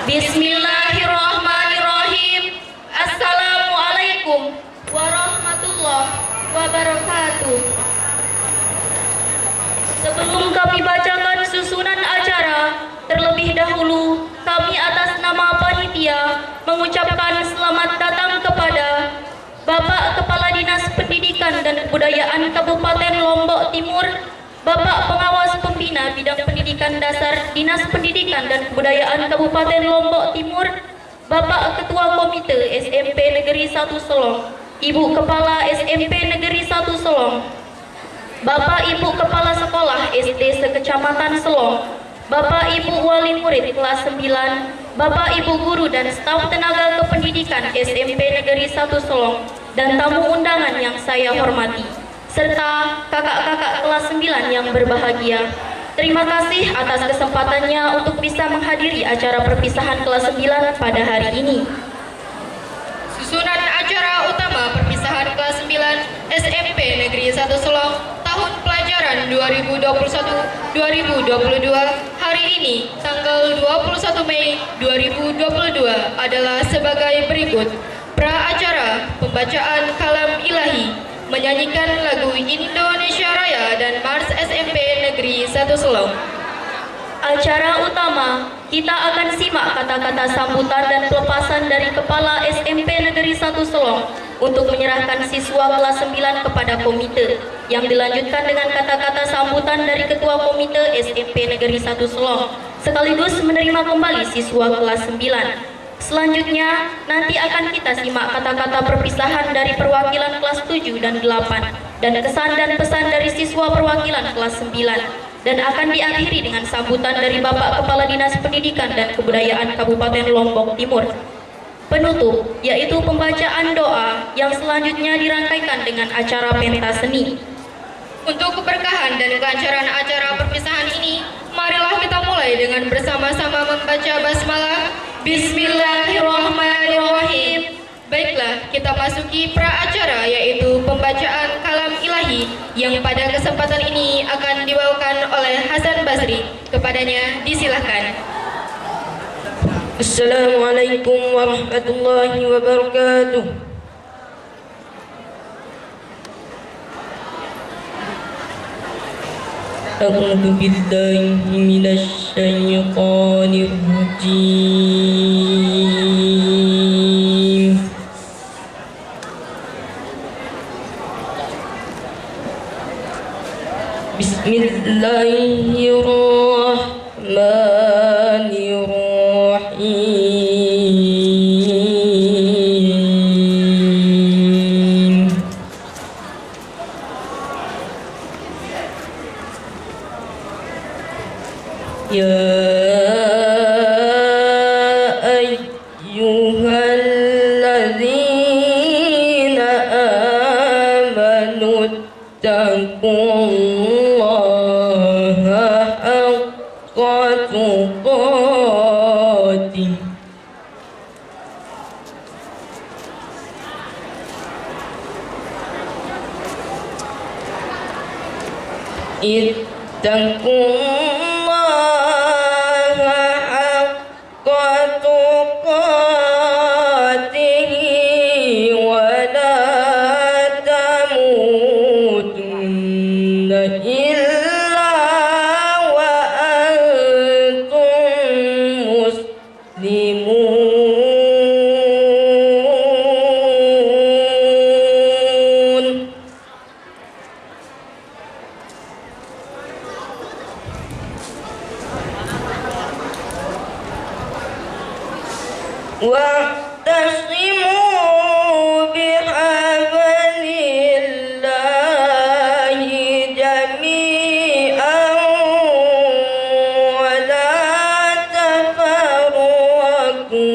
Bismillahirrahmanirrahim. Assalamualaikum warahmatullahi wabarakatuh. Sebelum kami bacakan susunan acara, terlebih dahulu kami atas nama panitia mengucapkan selamat datang kepada Bapak Kepala Dinas Pendidikan dan Kebudayaan Kabupaten Lombok Timur, Bapak Pengawas Pembina Bidang Pendidikan Dasar Dinas Pendidikan dan Kebudayaan Kabupaten Lombok Timur, Bapak Ketua Komite SMP Negeri 1 Selong, Ibu Kepala SMP Negeri 1 Selong, Bapak Ibu Kepala Sekolah SD sekecamatan Selong, Bapak Ibu Wali Murid kelas 9, Bapak Ibu Guru dan staf tenaga kependidikan SMP Negeri 1 Selong, dan tamu undangan yang saya hormati, serta kakak-kakak kelas 9 yang berbahagia. Terima kasih atas kesempatannya untuk bisa menghadiri acara perpisahan kelas 9 pada hari ini. Susunan acara utama perpisahan kelas 9 SMP Negeri 1 Selong tahun pelajaran 2021-2022 hari ini tanggal 21 Mei 2022 adalah sebagai berikut. Pra acara pembacaan kalam ilahi, menyanyikan lagu Indonesia Raya dan Mars SMP Negeri 1 Selong. Acara utama, kita akan simak kata-kata sambutan dan pelepasan dari Kepala SMP Negeri 1 Selong untuk menyerahkan siswa kelas 9 kepada komite, yang dilanjutkan dengan kata-kata sambutan dari Ketua Komite SMP Negeri 1 Selong, sekaligus menerima kembali siswa kelas 9. Selanjutnya, nanti akan kita simak kata-kata perpisahan dari perwakilan kelas 7 dan 8, dan kesan dan pesan dari siswa perwakilan kelas 9, dan akan diakhiri dengan sambutan dari Bapak Kepala Dinas Pendidikan dan Kebudayaan Kabupaten Lombok Timur. Penutup, yaitu pembacaan doa yang selanjutnya dirangkaikan dengan acara pentas seni. Untuk keberkahan dan kelancaran acara perpisahan ini, marilah kita mulai dengan bersama-sama membaca basmalah. Bismillahirrahmanirrahim. Baiklah, kita masuki pra acara, yaitu pembacaan kalam ilahi yang pada kesempatan ini akan dibawakan oleh Hasan Basri. Kepadanya disilahkan. Assalamualaikum warahmatullahi wabarakatuh. A'udzu billahi minasy syaithanir rajim. Bismillahirrahmanirrahim. Ya ayyuhalladzina amanu taqullaha haqqa tuqatih ittaqullaha haqqa tuqatih wa la tamutunna illa wa antum muslimun. Wa'tasimu bihablillahi jami'an wa la tafarraqu.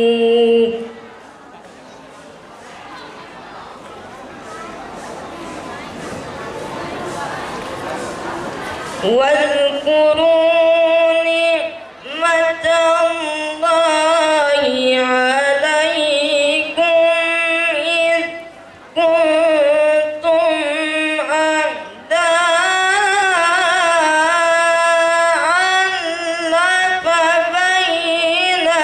Wadhkuru ni'matallahi 'alaikum id kuntum a'da'an fa baina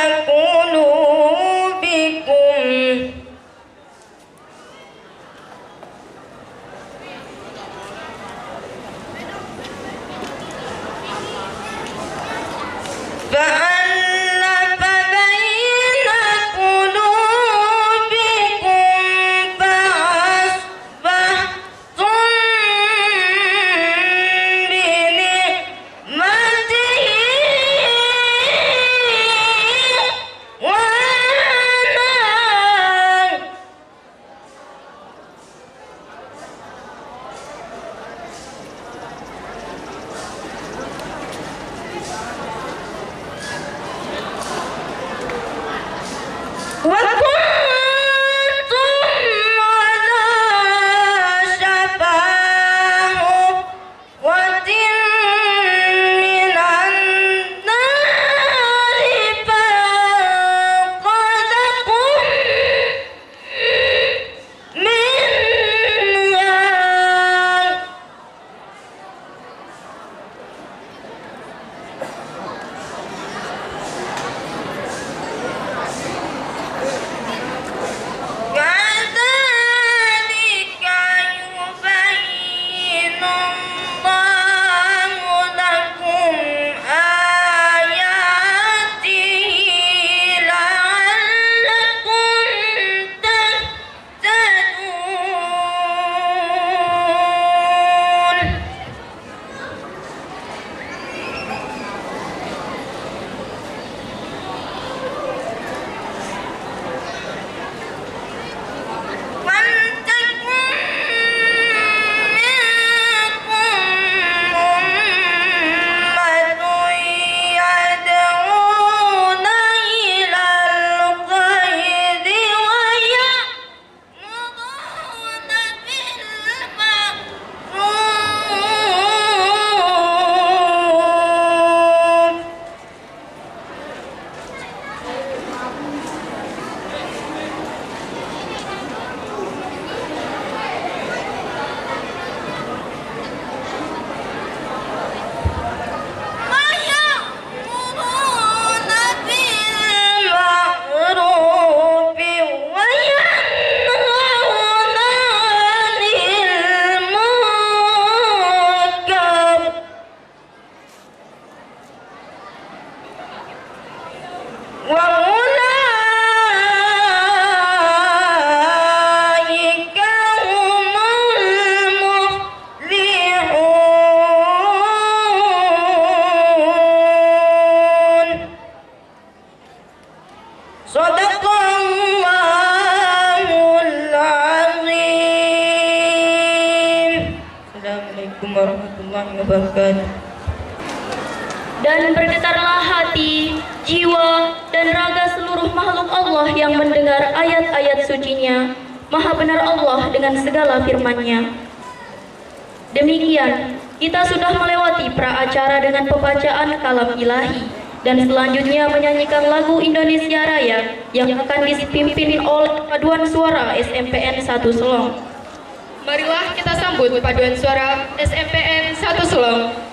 warahmatullahi wabarakatuh. Dan bergetarlah hati, jiwa, dan raga seluruh makhluk Allah yang mendengar ayat-ayat sucinya. Maha benar Allah dengan segala firman-Nya. Demikian, kita sudah melewati pra-acara dengan pembacaan kalam ilahi, dan selanjutnya menyanyikan lagu Indonesia Raya yang akan dipimpin oleh paduan suara SMPN 1 Selong. Marilah kita sambut paduan suara SMPN 1 Selong.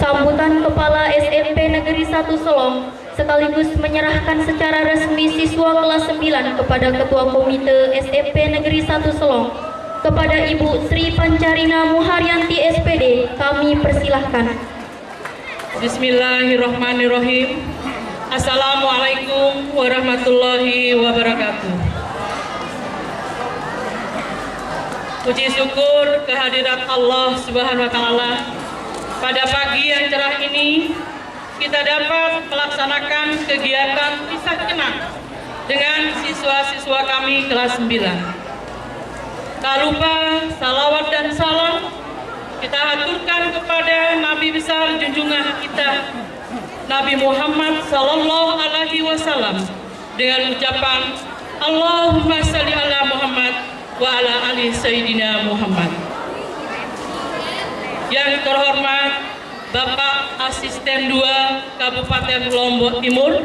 Sambutan Kepala SMP Negeri 1 Selong sekaligus menyerahkan secara resmi siswa kelas 9 kepada Ketua Komite SMP Negeri 1 Selong. Kepada Ibu Sri Pancarina Muharyanti SPD, kami persilahkan. Bismillahirrahmanirrahim. Assalamualaikum warahmatullahi wabarakatuh. Puji syukur kehadirat Allah Subhanahu wa taala. Pada pagi yang cerah ini kita dapat melaksanakan kegiatan kisah kenang dengan siswa-siswa kami kelas 9. Tak lupa salawat dan salam kita haturkan kepada Nabi besar junjungan kita Nabi Muhammad Sallallahu Alaihi Wasallam dengan ucapan Allahumma salli ala Muhammad wa ala ali Sayyidina Muhammad. Yang terhormat Bapak Asisten 2 Kabupaten Lombok Timur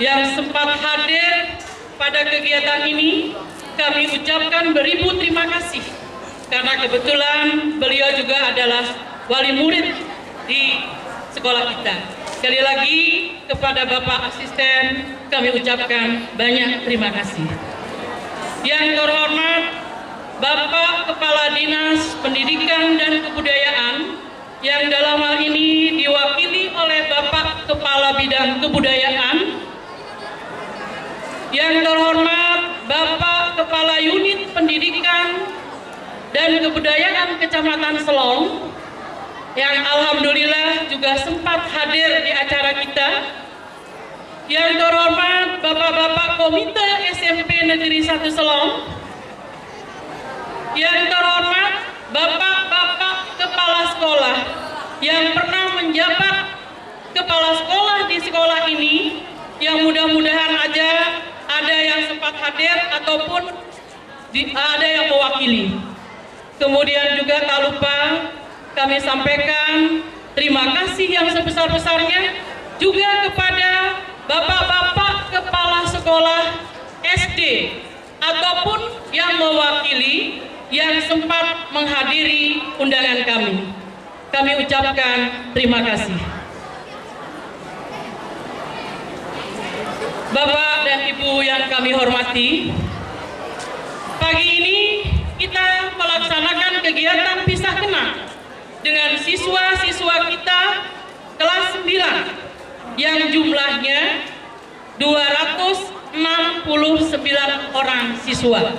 yang sempat hadir pada kegiatan ini, kami ucapkan beribu terima kasih karena kebetulan beliau juga adalah wali murid di sekolah kita. Sekali lagi kepada Bapak Asisten kami ucapkan banyak terima kasih. Yang terhormat Bapak Kepala Dinas Pendidikan dan Kebudayaan yang dalam hal ini diwakili oleh Bapak Kepala Bidang Kebudayaan. Yang terhormat Bapak Kepala Unit Pendidikan dan Kebudayaan Kecamatan Selong yang alhamdulillah juga sempat hadir di acara kita. Yang terhormat Bapak-Bapak Komite SMP Negeri 1 Selong. Yang terhormat Bapak-Bapak Kepala Sekolah yang pernah menjabat kepala sekolah di sekolah ini, yang mudah-mudahan aja ada yang sempat hadir ataupun ada yang mewakili. Kemudian juga tak lupa kami sampaikan terima kasih yang sebesar-besarnya juga kepada Bapak-bapak Kepala Sekolah SD ataupun yang mewakili yang sempat menghadiri undangan kami. Kami ucapkan terima kasih. Bapak dan Ibu yang kami hormati, pagi ini kita melaksanakan kegiatan pisah kenal dengan siswa-siswa kita kelas 9 yang jumlahnya 269 orang siswa.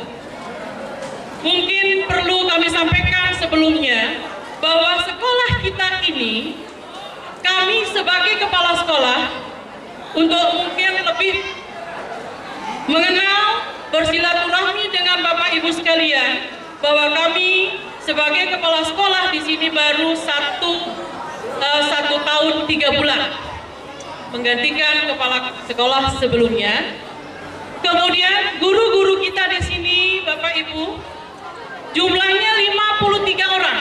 Mungkin perlu kami sampaikan sebelumnya bahwa sekolah kita ini, kami sebagai kepala sekolah untuk mungkin lebih mengenal, bersilaturahmi dengan Bapak Ibu sekalian, bahwa kami sebagai kepala sekolah di sini baru satu tahun 3 bulan menggantikan kepala sekolah sebelumnya. Kemudian guru-guru kita di sini Bapak Ibu jumlahnya 53 orang.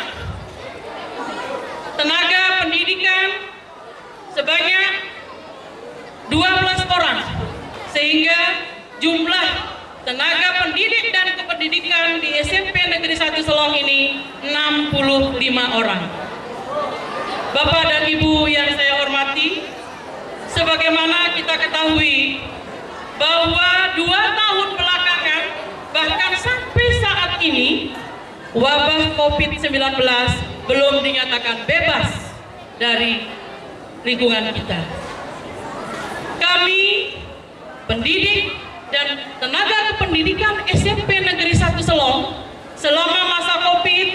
Tenaga pendidikan sebanyak 12 orang. Sehingga jumlah tenaga pendidik dan kependidikan di SMP Negeri 1 Selong ini 65 orang. Bapak dan Ibu yang saya hormati, sebagaimana kita ketahui bahwa 2 tahun belakangan bahkan sampai saat ini wabah COVID-19 belum dinyatakan bebas dari lingkungan kita. Kami pendidik dan tenaga kependidikan SMP Negeri 1 Selong selama masa COVID,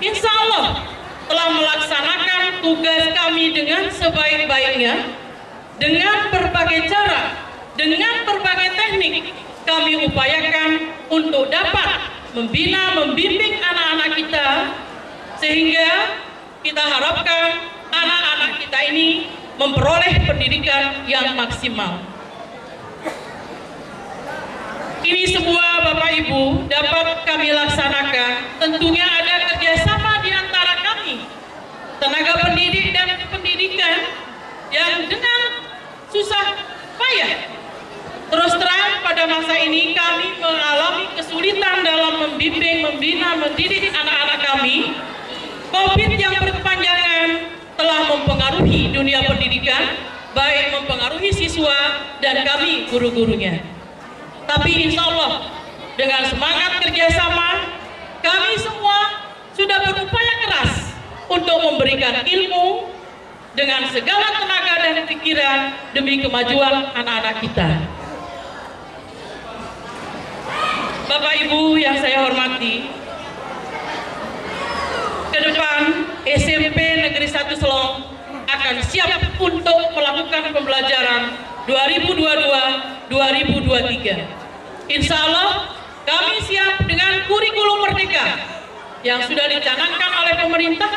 insya Allah telah melaksanakan tugas kami dengan sebaik-baiknya. Dengan berbagai cara, dengan berbagai teknik, kami upayakan untuk dapat membina, membimbing anak-anak kita, sehingga kita harapkan anak-anak kita ini memperoleh pendidikan yang maksimal. Ini semua Bapak Ibu dapat kami laksanakan, tentunya ada kerjasama di antara kami, tenaga pendidik dan pendidikan, yang dengan susah payah. Terus terang pada masa ini kami mengalami kesulitan dalam membimbing, membina, mendidik anak-anak kami. COVID yang berkepanjangan telah mempengaruhi dunia pendidikan, baik mempengaruhi siswa dan kami guru-gurunya. Tapi insya Allah dengan semangat kerjasama, kami semua sudah berupaya keras untuk memberikan ilmu dengan segala tenaga dan pikiran demi kemajuan anak-anak kita. Bapak Ibu yang saya hormati, ke depan SMP Negeri 1 Selong akan siap untuk melakukan pembelajaran 2023. Insya Allah kami siap dengan kurikulum merdeka yang sudah dicanangkan oleh pemerintah,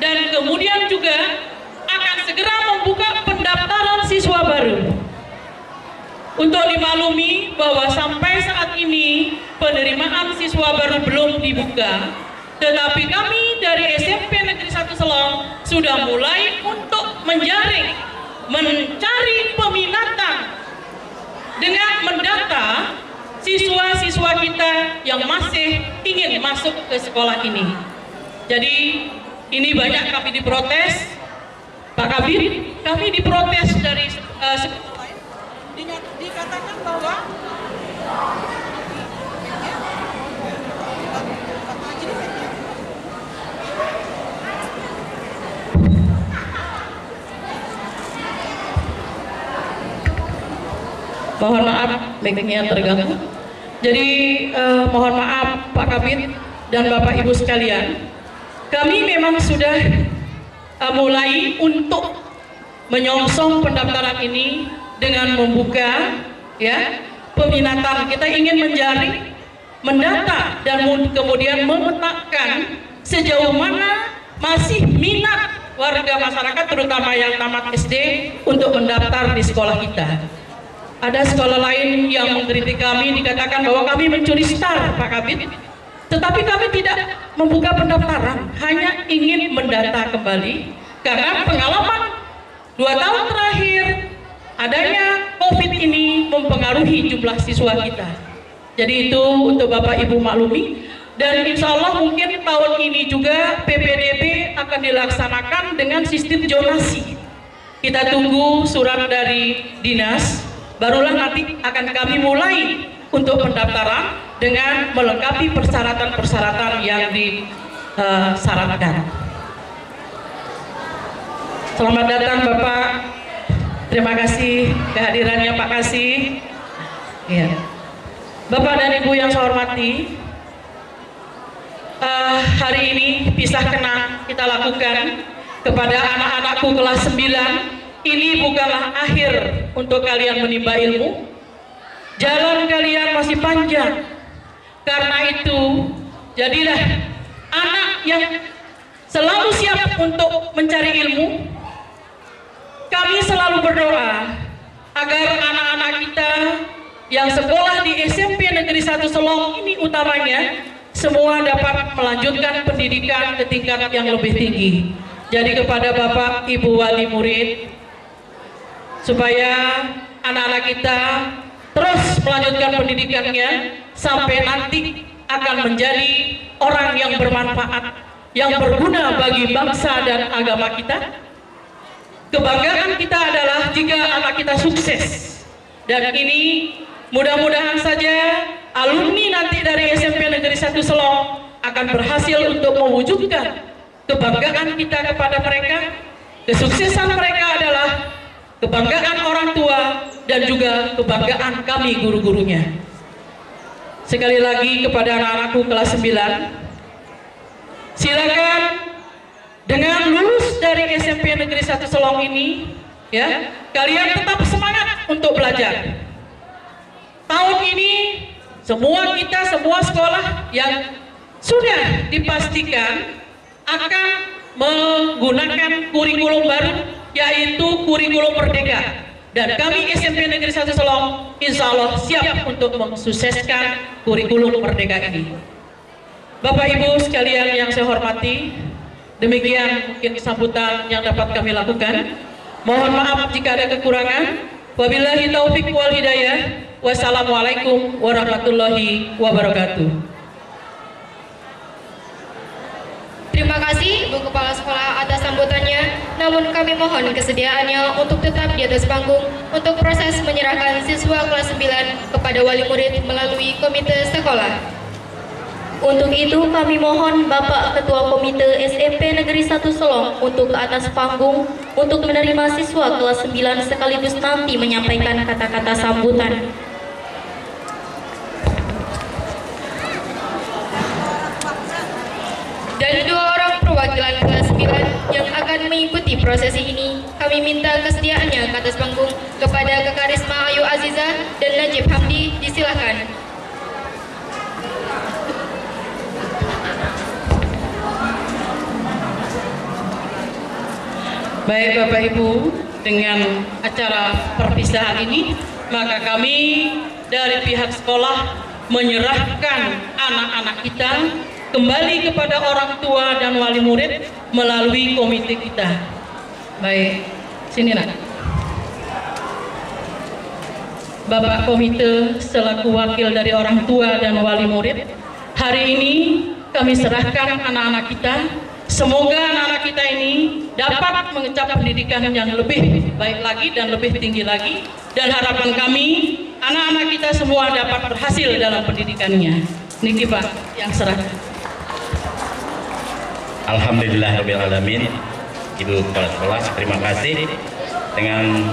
dan kemudian juga akan segera membuka pendaftaran siswa baru. Untuk dimaklumi bahwa sampai saat ini penerimaan siswa baru belum dibuka, tetapi kami dari SMP Negeri 1 Selong sudah mulai untuk menjaring, mencari peminatan dengan mendata siswa-siswa kita yang masih ingin masuk ke sekolah ini. Jadi ini banyak kami diprotes, Pak Kabir, kami diprotes dari dikatakan bahwa mohon maaf mic-nya terganggu. Jadi mohon maaf Pak Kabir dan Bapak Ibu sekalian, kami memang sudah mulai untuk menyongsong pendaftaran ini dengan membuka peminatan. Kita ingin menjaring, mendata, dan kemudian memetakan sejauh mana masih minat warga masyarakat terutama yang tamat SD untuk mendaftar di sekolah kita. Ada sekolah lain yang mengkritik kami, dikatakan bahwa kami mencuri star, Pak Kabid. Tetapi kami tidak membuka pendaftaran, hanya ingin mendata kembali karena pengalaman 2 tahun terakhir adanya COVID ini mempengaruhi jumlah siswa kita. Jadi itu untuk Bapak Ibu maklumi. Dan insya Allah mungkin tahun ini juga PPDB akan dilaksanakan dengan sistem zonasi. Kita tunggu surat dari dinas, barulah nanti akan kami mulai untuk pendaftaran dengan melengkapi persyaratan-persyaratan yang disyaratkan. Selamat datang Bapak. Terima kasih kehadirannya Pak Kasih. Ya. Bapak dan Ibu yang saya hormati, hari ini pisah kenang kita lakukan kepada anak-anakku kelas 9. Ini bukanlah akhir untuk kalian menimba ilmu. Jalan kalian masih panjang. Karena itu, jadilah anak yang selalu siap untuk mencari ilmu. Kami selalu berdoa agar anak-anak kita yang sekolah di SMP Negeri 1 Selong ini utamanya semua dapat melanjutkan pendidikan ke tingkat yang lebih tinggi. Jadi kepada Bapak Ibu wali murid, supaya anak-anak kita terus melanjutkan pendidikannya sampai nanti akan menjadi orang yang bermanfaat, yang berguna bagi bangsa dan agama kita. Kebanggaan kita adalah jika anak kita sukses, dan ini mudah-mudahan saja alumni nanti dari SMP Negeri 1 Selong akan berhasil untuk mewujudkan kebanggaan kita kepada mereka. Kesuksesan mereka adalah kebanggaan orang tua dan juga kebanggaan kami guru-gurunya. Sekali lagi kepada anak-anakku kelas 9, silakan dengan lulus dari SMP Negeri 1 Selong ini, ya, kalian tetap semangat untuk belajar. Tahun ini semua sekolah yang sudah dipastikan akan menggunakan kurikulum baru, yaitu kurikulum merdeka. Dan kami SMP Negeri 1 Selong insya Allah siap untuk mensukseskan kurikulum merdeka ini. Bapak Ibu sekalian yang saya hormati, demikian mungkin sambutan yang dapat kami lakukan. Mohon maaf jika ada kekurangan. Wabillahi taufik wal hidayah. Wassalamualaikum warahmatullahi wabarakatuh. Terima kasih Bu Kepala Sekolah atas sambutannya. Namun kami mohon kesediaannya untuk tetap di atas panggung untuk proses menyerahkan siswa kelas 9 kepada wali murid melalui komite sekolah. Untuk itu kami mohon Bapak Ketua Komite SMP Negeri 1 Selong untuk ke atas panggung untuk menerima siswa kelas 9 sekaligus nanti menyampaikan kata-kata sambutan. Dan 2 orang perwakilan kelas 9 yang akan mengikuti prosesi ini, kami minta kesediaannya ke atas panggung kepada Kak Karisma Ayu Aziza dan Najib Hamdi, disilakan. Baik Bapak Ibu, dengan acara perpisahan ini, maka kami dari pihak sekolah menyerahkan anak-anak kita kembali kepada orang tua dan wali murid melalui komite kita. Baik, sini nak. Bapak komite selaku wakil dari orang tua dan wali murid, hari ini kami serahkan anak-anak kita. Semoga anak-anak kita ini dapat mengecap pendidikan yang lebih baik lagi dan lebih tinggi lagi. Dan harapan kami, anak-anak kita semua dapat berhasil dalam pendidikannya. Niki Pak, yang serahkan. Alhamdulillahirrahmanirrahim. Ibu Kepala Sekolah, terima kasih. Dengan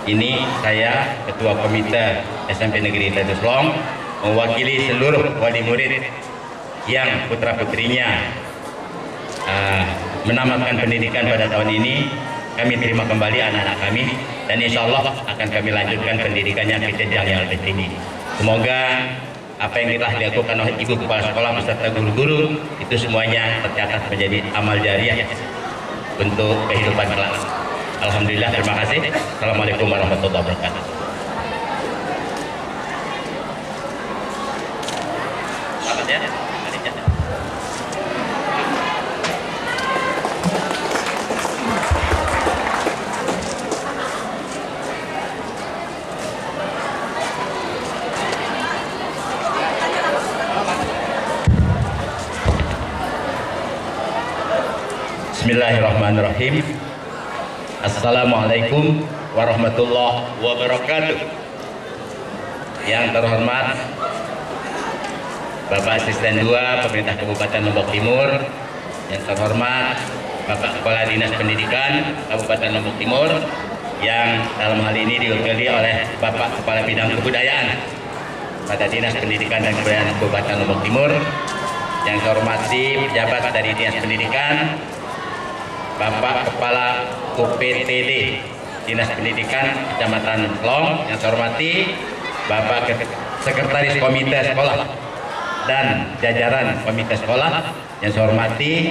ini saya, Ketua Komite SMP Negeri Satu Selong, mewakili seluruh wali murid yang putra-putrinya menamatkan pendidikan pada tahun ini. Kami terima kembali anak-anak kami dan insya Allah akan kami lanjutkan pendidikannya ke jenjang yang lebih tinggi. Semoga apa yang telah dilakukan oleh Ibu Kepala Sekolah beserta guru-guru itu semuanya tercatat menjadi amal jariah untuk kehidupan kelak. Alhamdulillah, terima kasih. Assalamualaikum warahmatullahi wabarakatuh. Selamat ya. Bismillahirrahmanirrahim. Assalamualaikum warahmatullahi wabarakatuh. Yang terhormat Bapak Asisten 2 Pemerintah Kabupaten Lombok Timur, yang terhormat Bapak Kepala Dinas Pendidikan Kabupaten Lombok Timur, yang dalam hal ini diwakili oleh Bapak Kepala Bidang Kebudayaan pada Dinas Pendidikan dan Kebudayaan Kabupaten Lombok Timur, yang saya hormati pejabat dari Dinas Pendidikan, Bapak Kepala UPTD Dinas Pendidikan Kecamatan Selong, yang saya hormati Bapak Sekretaris Komite Sekolah dan jajaran Komite Sekolah, yang saya hormati,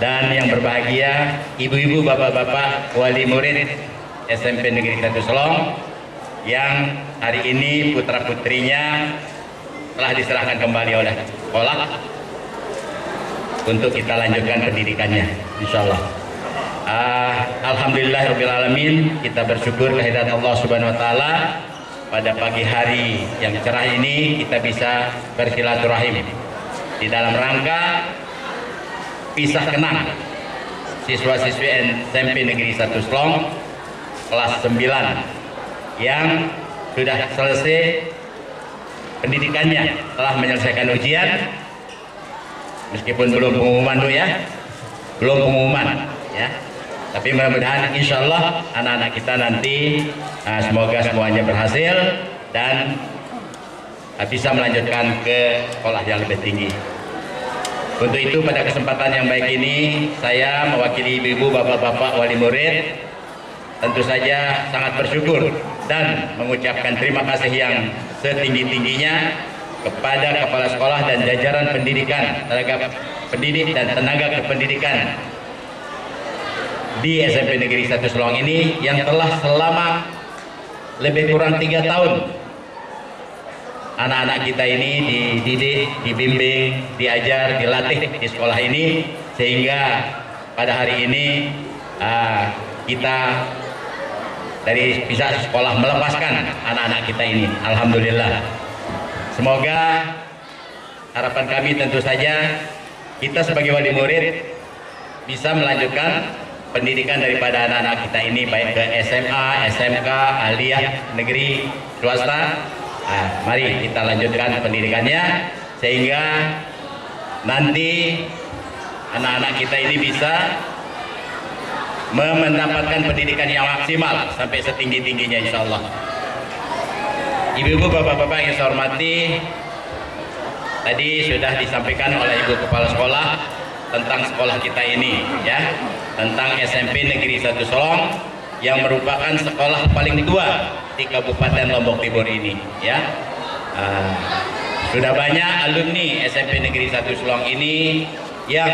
dan yang berbahagia ibu-ibu, bapak-bapak, wali murid SMP Negeri 1 Selong yang hari ini putra-putrinya telah diserahkan kembali oleh sekolah untuk kita lanjutkan pendidikannya, insya Allah. Alhamdulillahirrahmanirrahim, kita bersyukur kehadirat Allah Subhanahu Wa Taala pada pagi hari yang cerah ini kita bisa bersilaturahim di dalam rangka pisah kenang siswa-siswi SMP Negeri 1 Selong kelas 9 yang sudah selesai pendidikannya, telah menyelesaikan ujian, meskipun belum pengumuman belum pengumuman ya. Tapi mudah-mudahan insya Allah anak-anak kita nanti semoga semuanya berhasil dan bisa melanjutkan ke sekolah yang lebih tinggi. Untuk itu pada kesempatan yang baik ini saya mewakili ibu-ibu, bapak-bapak, wali murid tentu saja sangat bersyukur dan mengucapkan terima kasih yang setinggi-tingginya kepada kepala sekolah dan jajaran pendidikan, tenaga pendidik dan tenaga kependidikan di SMP Negeri 1 Selong ini yang telah selama lebih kurang 3 tahun anak-anak kita ini dididik, dibimbing, diajar, dilatih di sekolah ini, sehingga pada hari ini kita dari pihak sekolah melepaskan anak-anak kita ini. Alhamdulillah. Semoga harapan kami tentu saja kita sebagai wali murid bisa melanjutkan pendidikan daripada anak-anak kita ini, baik ke SMA, SMK, aliyah, negeri, swasta. Mari kita lanjutkan pendidikannya sehingga nanti anak-anak kita ini bisa mendapatkan pendidikan yang maksimal sampai setinggi-tingginya insya Allah. Ibu-ibu, bapak-bapak yang saya hormati, tadi sudah disampaikan oleh Ibu Kepala Sekolah tentang sekolah kita ini ya, tentang SMP Negeri 1 Selong yang merupakan sekolah paling tua di Kabupaten Lombok Timur ini, ya. Sudah banyak alumni SMP Negeri 1 Selong ini yang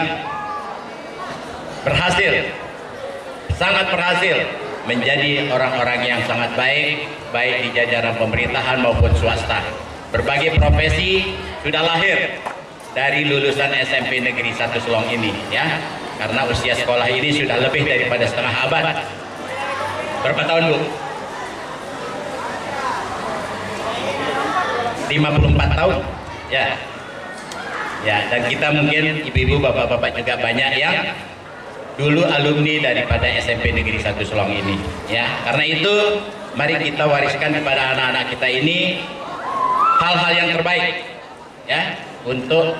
sangat berhasil menjadi orang-orang yang sangat baik di jajaran pemerintahan maupun swasta. Berbagai profesi sudah lahir dari lulusan SMP Negeri 1 Selong ini, ya. Karena usia sekolah ini sudah lebih daripada setengah abad. Berapa tahun, Bu? 54 tahun. Ya. Ya, dan kita mungkin ibu-ibu, bapak-bapak juga banyak yang dulu alumni daripada SMP Negeri 1 Selong ini, ya. Karena itu mari kita wariskan kepada anak-anak kita ini hal-hal yang terbaik, ya, untuk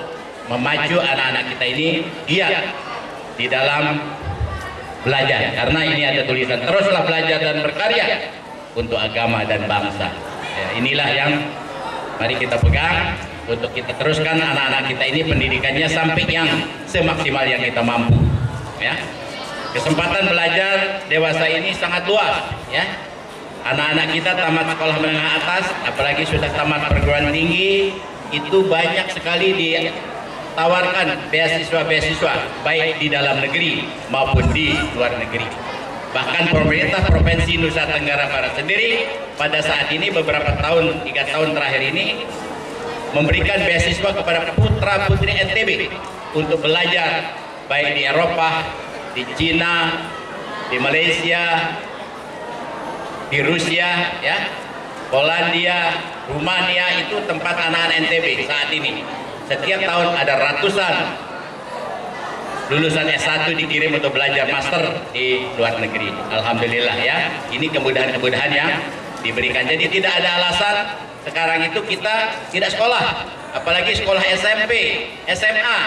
memacu anak-anak kita ini giat di dalam belajar. Karena ini ada tulisan, teruslah belajar dan berkarya untuk agama dan bangsa. Ya, inilah yang mari kita pegang untuk kita teruskan anak-anak kita ini pendidikannya sampai yang semaksimal yang kita mampu, ya. Kesempatan belajar dewasa ini sangat luas, ya. Anak-anak kita tamat sekolah menengah atas, apalagi sudah tamat perguruan tinggi, itu banyak sekali ditawarkan beasiswa-beasiswa baik di dalam negeri maupun di luar negeri. Bahkan pemerintah Provinsi Nusa Tenggara Barat sendiri pada saat ini beberapa tahun, 3 tahun terakhir ini memberikan beasiswa kepada putra-putri NTB untuk belajar baik di Eropa, di Cina, di Malaysia, di Rusia, ya, Polandia, Rumania, itu tempat anak-anak NTB saat ini. Setiap tahun ada ratusan lulusan S1 dikirim untuk belajar master di luar negeri. Alhamdulillah, ya. Ini kemudahan-kemudahan yang diberikan. Jadi tidak ada alasan sekarang itu kita tidak sekolah. Apalagi sekolah SMP, SMA.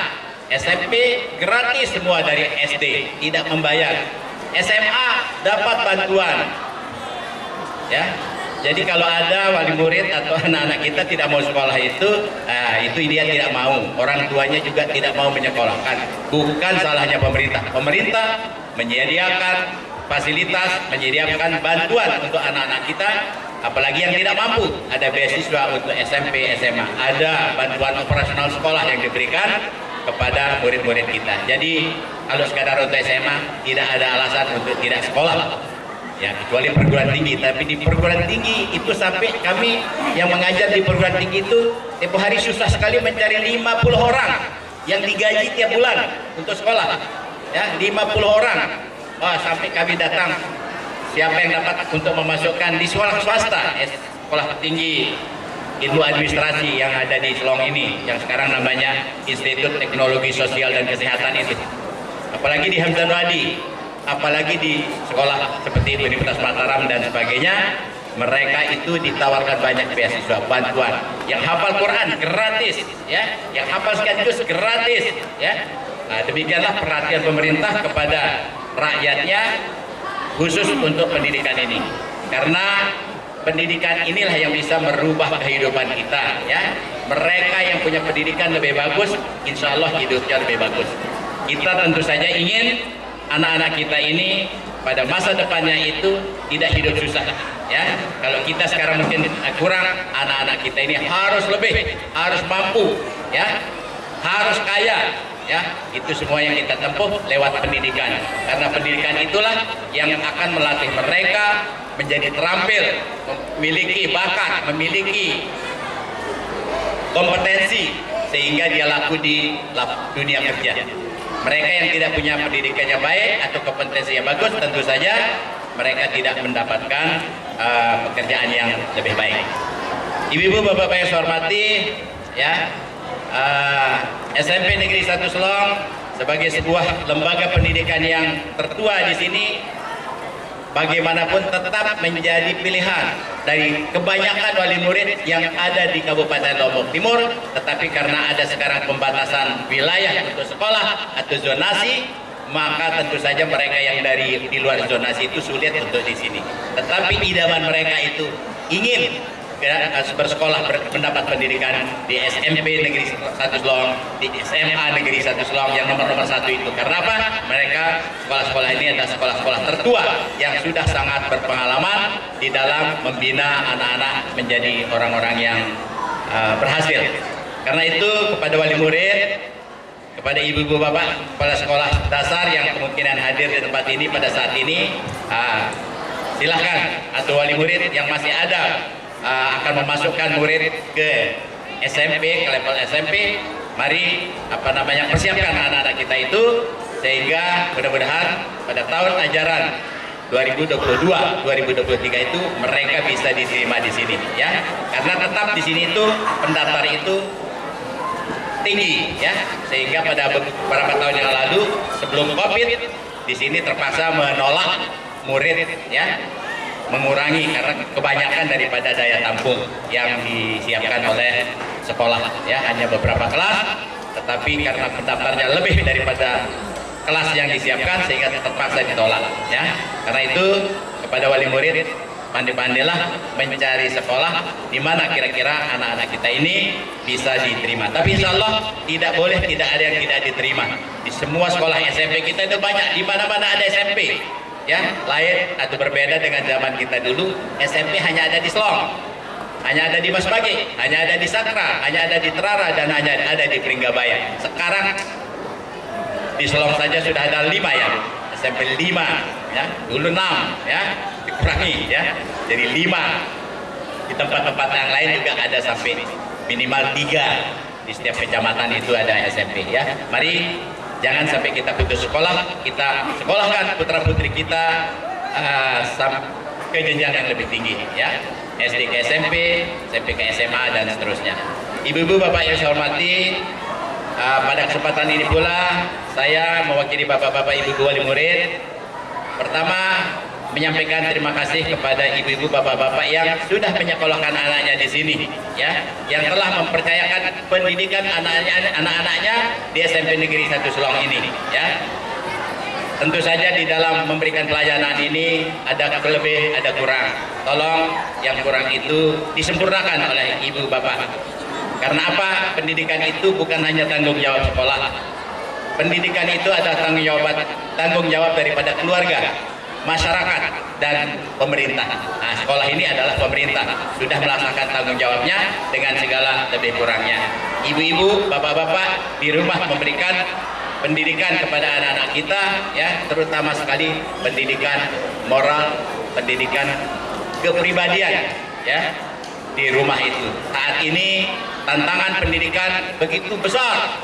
SMP gratis semua dari SD, tidak membayar. SMA dapat bantuan, ya. Jadi kalau ada wali murid atau anak-anak kita tidak mau sekolah itu dia tidak mau. Orang tuanya juga tidak mau menyekolahkan. Bukan salahnya pemerintah. Pemerintah menyediakan fasilitas, menyediakan bantuan untuk anak-anak kita, apalagi yang tidak mampu. Ada beasiswa untuk SMP, SMA. Ada bantuan operasional sekolah yang diberikan kepada murid-murid kita. Jadi kalau sekadar untuk SMA tidak ada alasan untuk tidak sekolah. Ya, kecuali perguruan tinggi. Tapi di perguruan tinggi itu sampai kami yang mengajar di perguruan tinggi itu tempoh hari susah sekali mencari 50 orang yang digaji tiap bulan untuk sekolah. Ya, 50 orang. Wah, sampai kami datang, siapa yang dapat untuk memasukkan di sekolah swasta, sekolah tinggi ilmu administrasi yang ada di Selong ini, yang sekarang namanya Institut Teknologi Sosial dan Kesehatan itu. Apalagi di Hamdan Wadi, apalagi di sekolah seperti Universitas Mataram dan sebagainya, mereka itu ditawarkan banyak beasiswa, bantuan. Yang hafal Quran gratis, ya. Yang hafal sekaligus gratis, ya. Nah, demikianlah perhatian pemerintah kepada rakyatnya khusus untuk pendidikan ini. Karena pendidikan inilah yang bisa merubah kehidupan kita, ya. Mereka yang punya pendidikan lebih bagus, insya Allah hidupnya lebih bagus. Kita tentu saja ingin anak-anak kita ini pada masa depannya itu tidak hidup susah, ya. Kalau kita sekarang mungkin kurang, anak-anak kita ini harus lebih, harus mampu, ya, harus kaya, ya. Itu semua yang kita tempuh lewat pendidikan. Karena pendidikan itulah yang akan melatih mereka menjadi terampil, memiliki bakat, memiliki kompetensi sehingga dia laku di dunia kerja. Mereka yang tidak punya pendidikannya baik atau kompetensi yang bagus, tentu saja mereka tidak mendapatkan pekerjaan yang lebih baik. Ibu-ibu, bapak-bapak yang saya hormati, ya, SMP Negeri 1 Selong sebagai sebuah lembaga pendidikan yang tertua di sini, bagaimanapun tetap menjadi pilihan dari kebanyakan wali murid yang ada di Kabupaten Lombok Timur. Tetapi karena ada sekarang pembatasan wilayah untuk sekolah atau zonasi, maka tentu saja mereka yang dari di luar zonasi itu sulit untuk di sini. Tetapi idaman mereka itu ingin bersekolah mendapat pendidikan di SMP Negeri 1 Selong, di SMA Negeri 1 Selong yang nomor 1 itu. Karena apa? Mereka sekolah-sekolah ini adalah sekolah-sekolah tertua yang sudah sangat berpengalaman di dalam membina anak-anak menjadi orang-orang yang berhasil. Karena itu kepada wali murid, kepada ibu-ibu bapak kepala sekolah dasar yang kemungkinan hadir di tempat ini pada saat ini, silahkan, atau wali murid yang masih ada akan memasukkan murid ke SMP, ke level SMP, mari persiapkan anak-anak kita itu sehingga mudah-mudahan pada tahun ajaran 2022-2023 itu mereka bisa diterima di sini, ya. Karena tetap di sini itu pendaftar itu tinggi, ya, sehingga pada beberapa tahun yang lalu sebelum COVID di sini terpaksa menolak murid, ya, mengurangi karena kebanyakan daripada daya tampung yang disiapkan oleh sekolah, ya, hanya beberapa kelas, tetapi karena pendaftarnya lebih daripada kelas yang disiapkan sehingga terpaksa ditolak, ya. Karena itu kepada wali murid, pandai-pandailah mencari sekolah di mana kira-kira anak-anak kita ini bisa diterima. Tapi insya Allah tidak boleh tidak ada yang tidak diterima. Di semua sekolah SMP kita itu banyak, di mana-mana ada SMP. Ya, lain atau berbeda dengan zaman kita dulu, SMP hanya ada di Selong, hanya ada di Masbagi, hanya ada di Sakra, hanya ada di Terara, dan hanya ada di Pringgabaya. Sekarang di Selong saja sudah ada 5, ya, SMP 5, ya, dulu 6, ya, dikurangi, ya, jadi 5. Di tempat-tempat yang lain juga ada sampai minimal 3 di setiap kecamatan itu ada SMP, ya. Mari jangan sampai kita putus sekolah, kita sekolahkan putra-putri kita ke jenjang yang lebih tinggi, ya. SD ke SMP, SMP ke SMA, dan seterusnya. Ibu-ibu, bapak yang saya hormati, pada kesempatan ini pula saya mewakili bapak-bapak, ibu-ibu wali murid. Pertama, menyampaikan terima kasih kepada ibu-ibu, bapak-bapak yang sudah menyekolahkan anaknya di sini, ya, yang telah mempercayakan pendidikan anak-anaknya di SMP Negeri 1 Selong ini, ya. Tentu saja di dalam memberikan pelayanan ini ada lebih, ada kurang. Tolong yang kurang itu disempurnakan oleh ibu bapak. Karena apa? Pendidikan itu bukan hanya tanggung jawab sekolah. Pendidikan itu adalah tanggung jawab daripada keluarga, masyarakat, dan pemerintah. Nah, sekolah ini adalah pemerintah, sudah melaksanakan tanggung jawabnya dengan segala lebih kurangnya. Ibu-ibu, bapak-bapak di rumah memberikan pendidikan kepada anak-anak kita, ya, terutama sekali pendidikan moral, pendidikan kepribadian, ya, di rumah itu. Saat ini tantangan pendidikan begitu besar,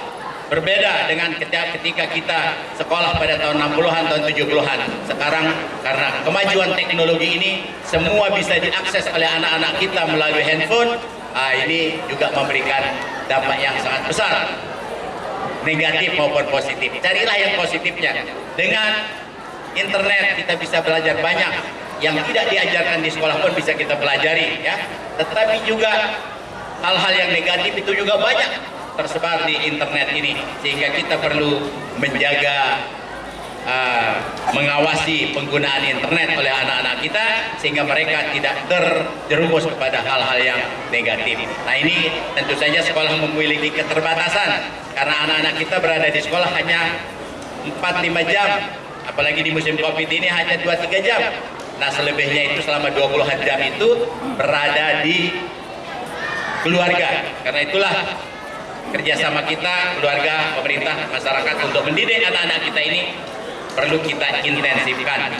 berbeda dengan ketika kita sekolah pada tahun 60-an, tahun 70-an. Sekarang karena kemajuan teknologi ini, semua bisa diakses oleh anak-anak kita melalui handphone. Ini juga memberikan dampak yang sangat besar, negatif maupun positif. Carilah yang positifnya. Dengan internet kita bisa belajar banyak, yang tidak diajarkan di sekolah pun bisa kita pelajari, ya. Tetapi juga hal-hal yang negatif itu juga banyak tersebar di internet ini, sehingga kita perlu menjaga, mengawasi penggunaan internet oleh anak-anak kita sehingga mereka tidak terjerumus kepada hal-hal yang negatif. Nah, ini tentu saja sekolah memiliki keterbatasan karena anak-anak kita berada di sekolah hanya 4-5 jam, apalagi di musim Covid ini hanya 2-3 jam. Nah, selebihnya itu selama 20-an jam itu berada di keluarga. Karena itulah kerjasama kita, keluarga, pemerintah, masyarakat untuk mendidik anak-anak kita ini perlu kita intensifkan.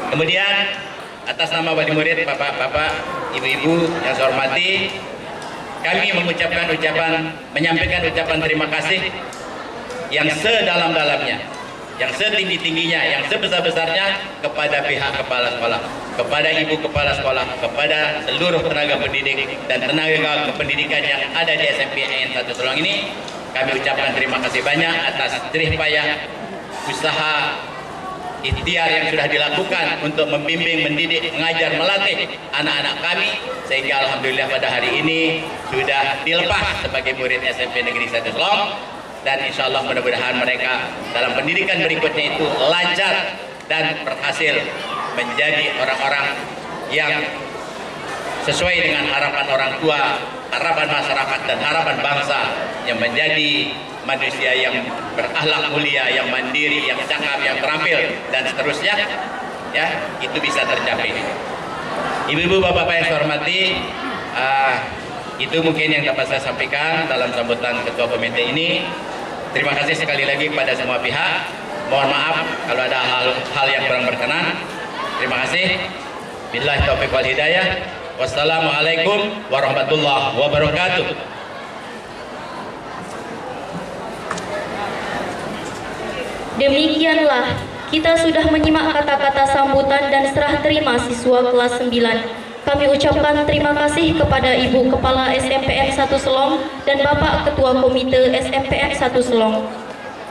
Kemudian atas nama wali murid, bapak-bapak, ibu-ibu yang saya hormati, kami menyampaikan ucapan terima kasih yang sedalam-dalamnya, yang setinggi-tingginya, yang sebesar-besarnya kepada pihak kepala sekolah, kepada ibu kepala sekolah, kepada seluruh tenaga pendidik dan tenaga kependidikan yang ada di SMP NN 1 Selong ini. Kami ucapkan terima kasih banyak atas jerih payah usaha ikhtiar yang sudah dilakukan untuk membimbing, mendidik, mengajar, melatih anak-anak kami, sehingga alhamdulillah pada hari ini sudah dilepas sebagai murid SMP Negeri 1 Selong. Dan insya Allah mudah-mudahan mereka dalam pendidikan berikutnya itu lancar dan berhasil menjadi orang-orang yang sesuai dengan harapan orang tua, harapan masyarakat dan harapan bangsa yang menjadi manusia yang berakhlak mulia, yang mandiri, yang cakap, yang terampil dan seterusnya, ya, itu bisa tercapai. Ibu-ibu, bapak-bapak yang saya hormati, itu mungkin yang dapat saya sampaikan dalam sambutan ketua komite ini. Terima kasih sekali lagi kepada semua pihak. Mohon maaf kalau ada hal yang kurang berkenan. Terima kasih. Billahi taufiq wal hidayah. Wassalamualaikum warahmatullahi wabarakatuh. Demikianlah kita sudah menyimak kata-kata sambutan dan serah terima siswa kelas 9. Kami ucapkan terima kasih kepada Ibu Kepala SMPN 1 Selong dan Bapak Ketua Komite SMPN 1 Selong.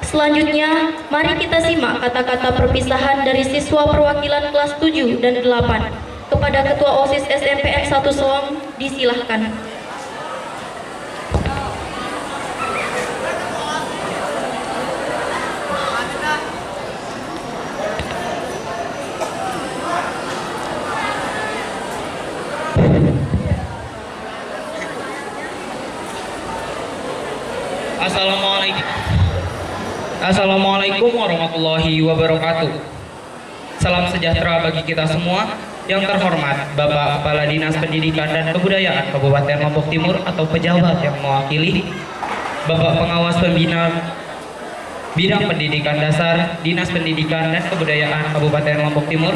Selanjutnya, mari kita simak kata-kata perpisahan dari siswa perwakilan kelas 7 dan 8. Kepada Ketua OSIS SMPN 1 Selong, disilahkan. Assalamualaikum warahmatullahi wabarakatuh. Salam sejahtera bagi kita semua. Yang terhormat Bapak Kepala Dinas Pendidikan dan Kebudayaan Kabupaten Lombok Timur atau pejabat yang mewakili, Bapak Pengawas Pembina Bidang Pendidikan Dasar Dinas Pendidikan dan Kebudayaan Kabupaten Lombok Timur,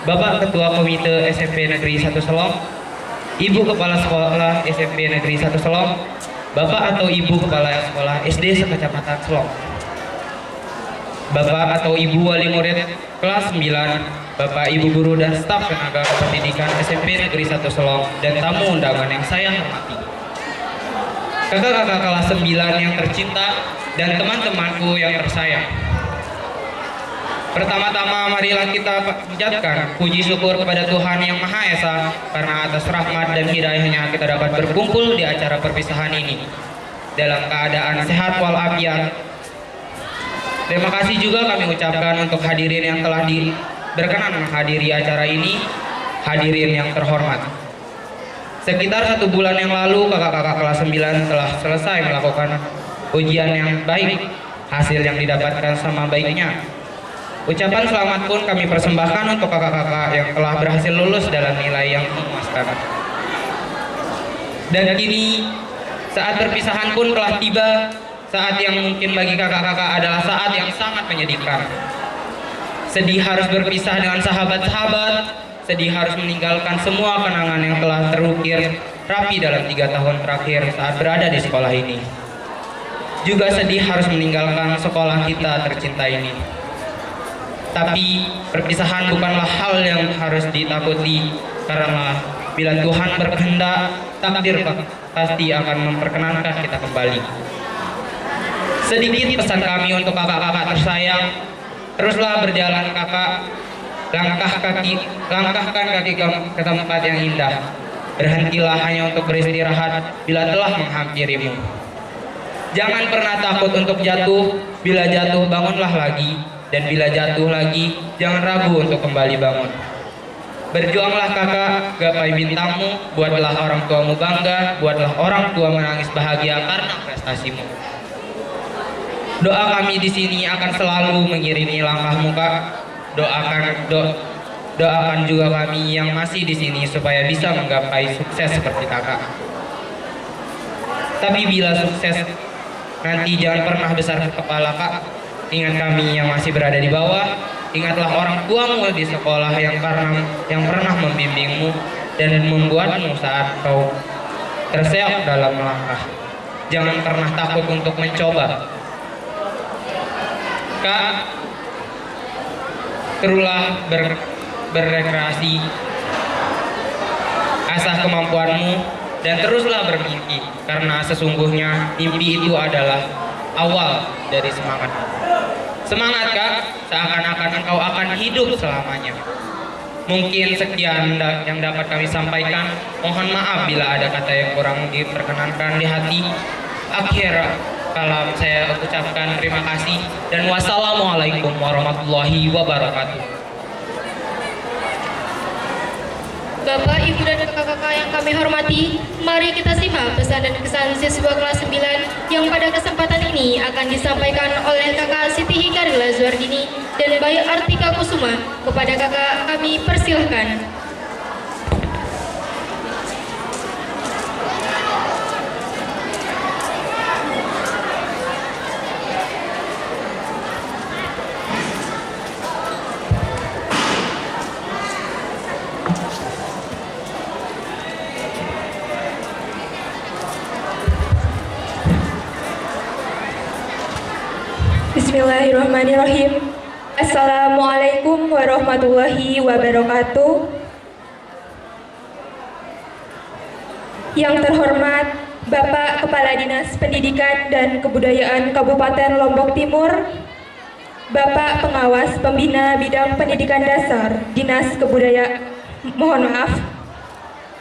Bapak Ketua Komite SMP Negeri 1 Selong, Ibu Kepala Sekolah SMP Negeri 1 Selong, Bapak atau Ibu Kepala Sekolah SD sekecamatan Selong, Bapak atau Ibu Wali Murid kelas 9, Bapak, Ibu Guru dan staf tenaga pendidikan SMP Negeri 1 Selong dan tamu undangan yang saya hormati. Kakak-kakak kelas 9 yang tercinta dan teman-temanku yang tersayang. Pertama-tama marilah kita panjatkan puji syukur kepada Tuhan Yang Maha Esa karena atas rahmat dan hidayahnya kita dapat berkumpul di acara perpisahan ini dalam keadaan sehat walafiat. Terima kasih juga kami ucapkan untuk hadirin yang telah berkenan menghadiri acara ini, hadirin yang terhormat. Sekitar 1 bulan yang lalu, kakak-kakak kelas 9 telah selesai melakukan ujian yang baik, hasil yang didapatkan sama baiknya. Ucapan selamat pun kami persembahkan untuk kakak-kakak yang telah berhasil lulus dalam nilai yang memuaskan. Dan kini, saat perpisahan pun telah tiba, saat yang mungkin bagi kakak-kakak adalah saat yang sangat menyedihkan. Sedih harus berpisah dengan sahabat-sahabat, sedih harus meninggalkan semua kenangan yang telah terukir rapi dalam 3 tahun terakhir saat berada di sekolah ini. Juga sedih harus meninggalkan sekolah kita tercinta ini. Tapi perpisahan bukanlah hal yang harus ditakuti, karena bila Tuhan berkehendak, takdir pasti akan memperkenankan kita kembali. Sedikit pesan kami untuk kakak-kakak tersayang. Teruslah berjalan kakak, langkahkan kaki ke tempat yang indah. Berhentilah hanya untuk beristirahat bila telah menghampirimu. Jangan pernah takut untuk jatuh, bila jatuh bangunlah lagi, dan bila jatuh lagi, jangan ragu untuk kembali bangun. Berjuanglah kakak, gapai bintangmu, buatlah orang tuamu bangga, buatlah orang tua menangis bahagia karena prestasimu. Doa kami di sini akan selalu mengiringi langkahmu, Kak. Doakan juga kami yang masih di sini supaya bisa menggapai sukses seperti kakak. Tapi bila sukses nanti jangan pernah besar kepala, Kak. Ingat kami yang masih berada di bawah. Ingatlah orang tuamu di sekolah yang pernah membimbingmu dan membuatmu saat kau terseok dalam langkah. Jangan pernah takut untuk mencoba. Kak, terulah berrekreasi, asah kemampuanmu, dan teruslah bermimpi, karena sesungguhnya mimpi itu adalah awal dari semangat. Semangat, Kak, seakan-akan engkau akan hidup selamanya. Mungkin sekian yang dapat kami sampaikan. Mohon maaf bila ada kata yang kurang diperkenankan di hati. Akhir kalam saya ucapkan terima kasih dan wassalamualaikum warahmatullahi wabarakatuh. Bapak, Ibu, dan kakak-kakak yang kami hormati, mari kita simak pesan dan kesan siswa kelas 9 yang pada kesempatan ini akan disampaikan oleh kakak Siti Hikarila Zuardini dan Bayi Artika Kusuma. Kepada kakak kami persilahkan. Bismillahirrahmanirrahim. Assalamualaikum warahmatullahi wabarakatuh. Yang terhormat Bapak Kepala Dinas Pendidikan dan Kebudayaan Kabupaten Lombok Timur, Bapak Pengawas Pembina Bidang Pendidikan Dasar Dinas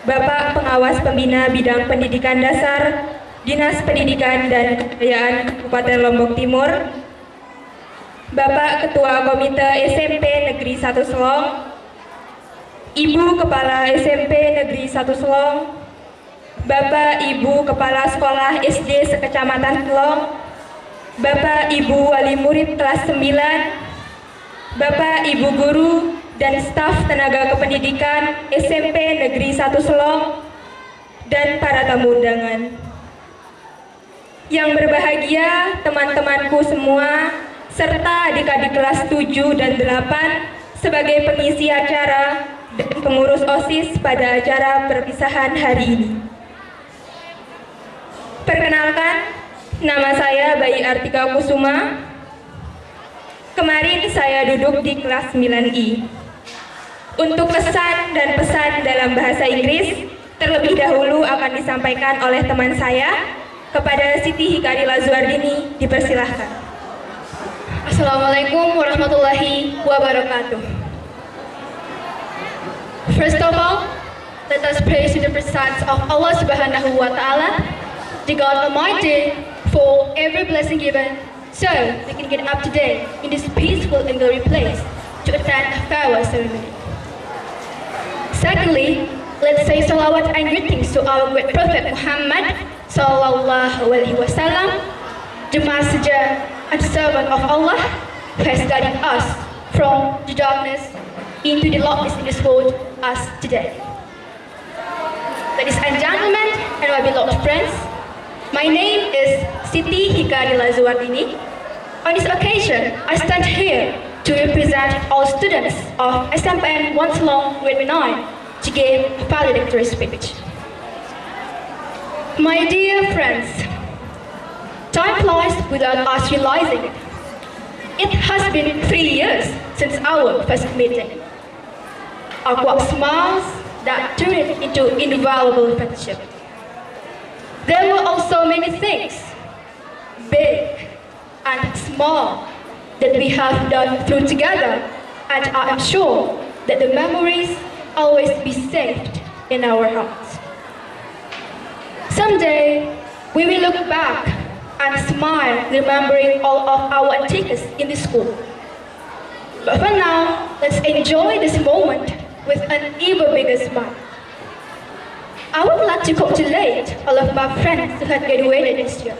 Bapak Pengawas Pembina Bidang Pendidikan Dasar Dinas Pendidikan dan Kebudayaan Kabupaten Lombok Timur, Bapak Ketua Komite SMP Negeri 1 Selong, Ibu Kepala SMP Negeri 1 Selong, Bapak Ibu Kepala Sekolah SD Sekecamatan Selong, Bapak Ibu Wali Murid kelas 9, Bapak Ibu Guru dan staf tenaga kependidikan SMP Negeri 1 Selong, dan para tamu undangan. Yang berbahagia teman-temanku semua, serta adik-adik kelas 7 dan 8 sebagai pengisi acara dan pengurus OSIS pada acara perpisahan hari ini. Perkenalkan, nama saya Bayi Artika Kusuma. Kemarin saya duduk di kelas 9I. Untuk kesan dan pesan dalam bahasa Inggris, terlebih dahulu akan disampaikan oleh teman saya. Kepada Siti Hikarila Zuardini, dipersilahkan. Assalamualaikum warahmatullahi wabarakatuh. First of all, let us praise to the presence of Allah Subhanahu wa Ta'ala, the God Almighty, for every blessing given, so we can get up today in this peaceful and glory place to attend a farewell ceremony. Secondly, let's say salawat and greetings to our great Prophet Muhammad Sallallahu Alaihi Wasallam, the messenger and servant of Allah, who has guided us from the darkness into the lightness in this world as today. Ladies and gentlemen, and my beloved friends, my name is Siti Hikarila Zuardini. On this occasion, I stand here to represent all students of SMPN 1 Selong Grade 9 to give a valedictory speech. My dear friends, time flies without us realizing it. It has been 3 years since our first meeting. Awkward smiles that turned into invaluable friendship. There were also many things, big and small, that we have done through together, and I am sure that the memories always be saved in our hearts. Someday, we will look back and smile, remembering all of our antiques in the school. But for now, let's enjoy this moment with an even bigger smile. I would like to congratulate all of my friends who had graduated this year.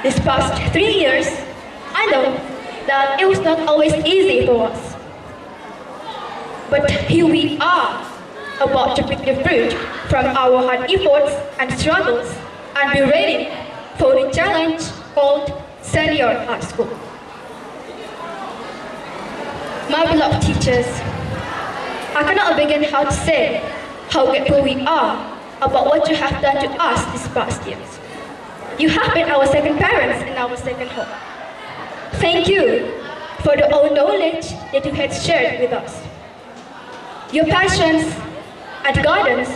This past 3 years, I know that it was not always easy for us. But here we are, about to pick the fruit from our hard efforts and struggles, and be ready for the challenge called Senior High School. My beloved teachers, I cannot begin how to say how grateful we are about what you have done to us these past years. You have been our second parents and our second home. Thank you for the old knowledge that you had shared with us. Your passions and guidance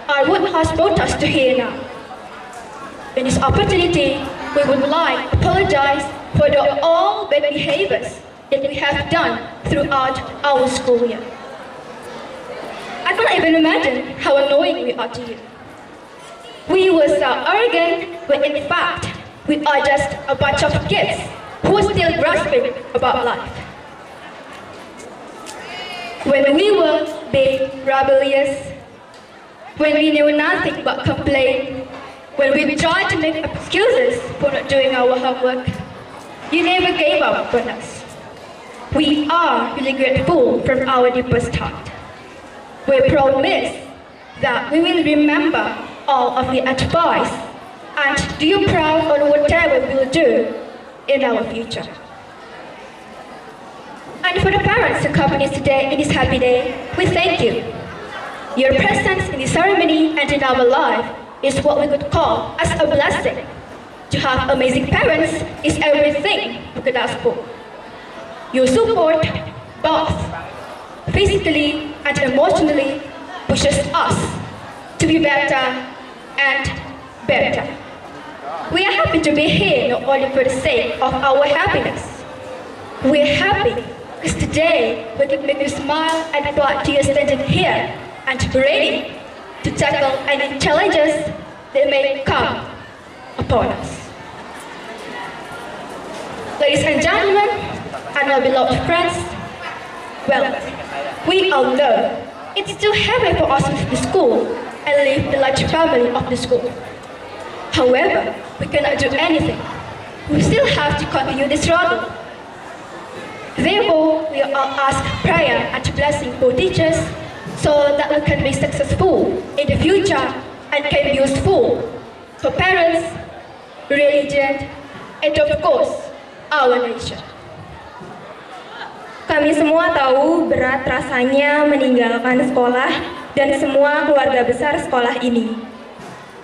are what has brought us to here now. In this opportunity, we would like to apologize for the all bad behaviors that we have done throughout our school year. I can't even imagine how annoying we are to you. We were so arrogant, but in fact, we are just a bunch of kids who are still grasping about life. When we were being rebellious when we knew nothing but complain, when we tried to make excuses for not doing our homework, you never gave up on us. We are really grateful from our deepest heart. We promise that we will remember all of your advice and do you proud on whatever we will do in our future. And for the parents who accompany us today in this happy day, we thank you. Your presence in this ceremony and in our life is what we could call as a blessing. To have amazing parents is everything we could ask for. Your support, both physically and emotionally, pushes us to be better and better. We are happy to be here not only for the sake of our happiness. We are happy because today we can make you smile and glad to you standing here and ready to tackle any challenges that may come upon us. Ladies and gentlemen, and my beloved friends, well, we all know it's too heavy for us to leave the school and leave the large family of the school. However, we cannot do anything. We still have to continue the struggle. Therefore, we all ask prayer and blessing for teachers so that we can be successful in the future and can be useful for parents, religion, and of course, our nation. Kami semua tahu berat rasanya meninggalkan sekolah dan semua keluarga besar sekolah ini.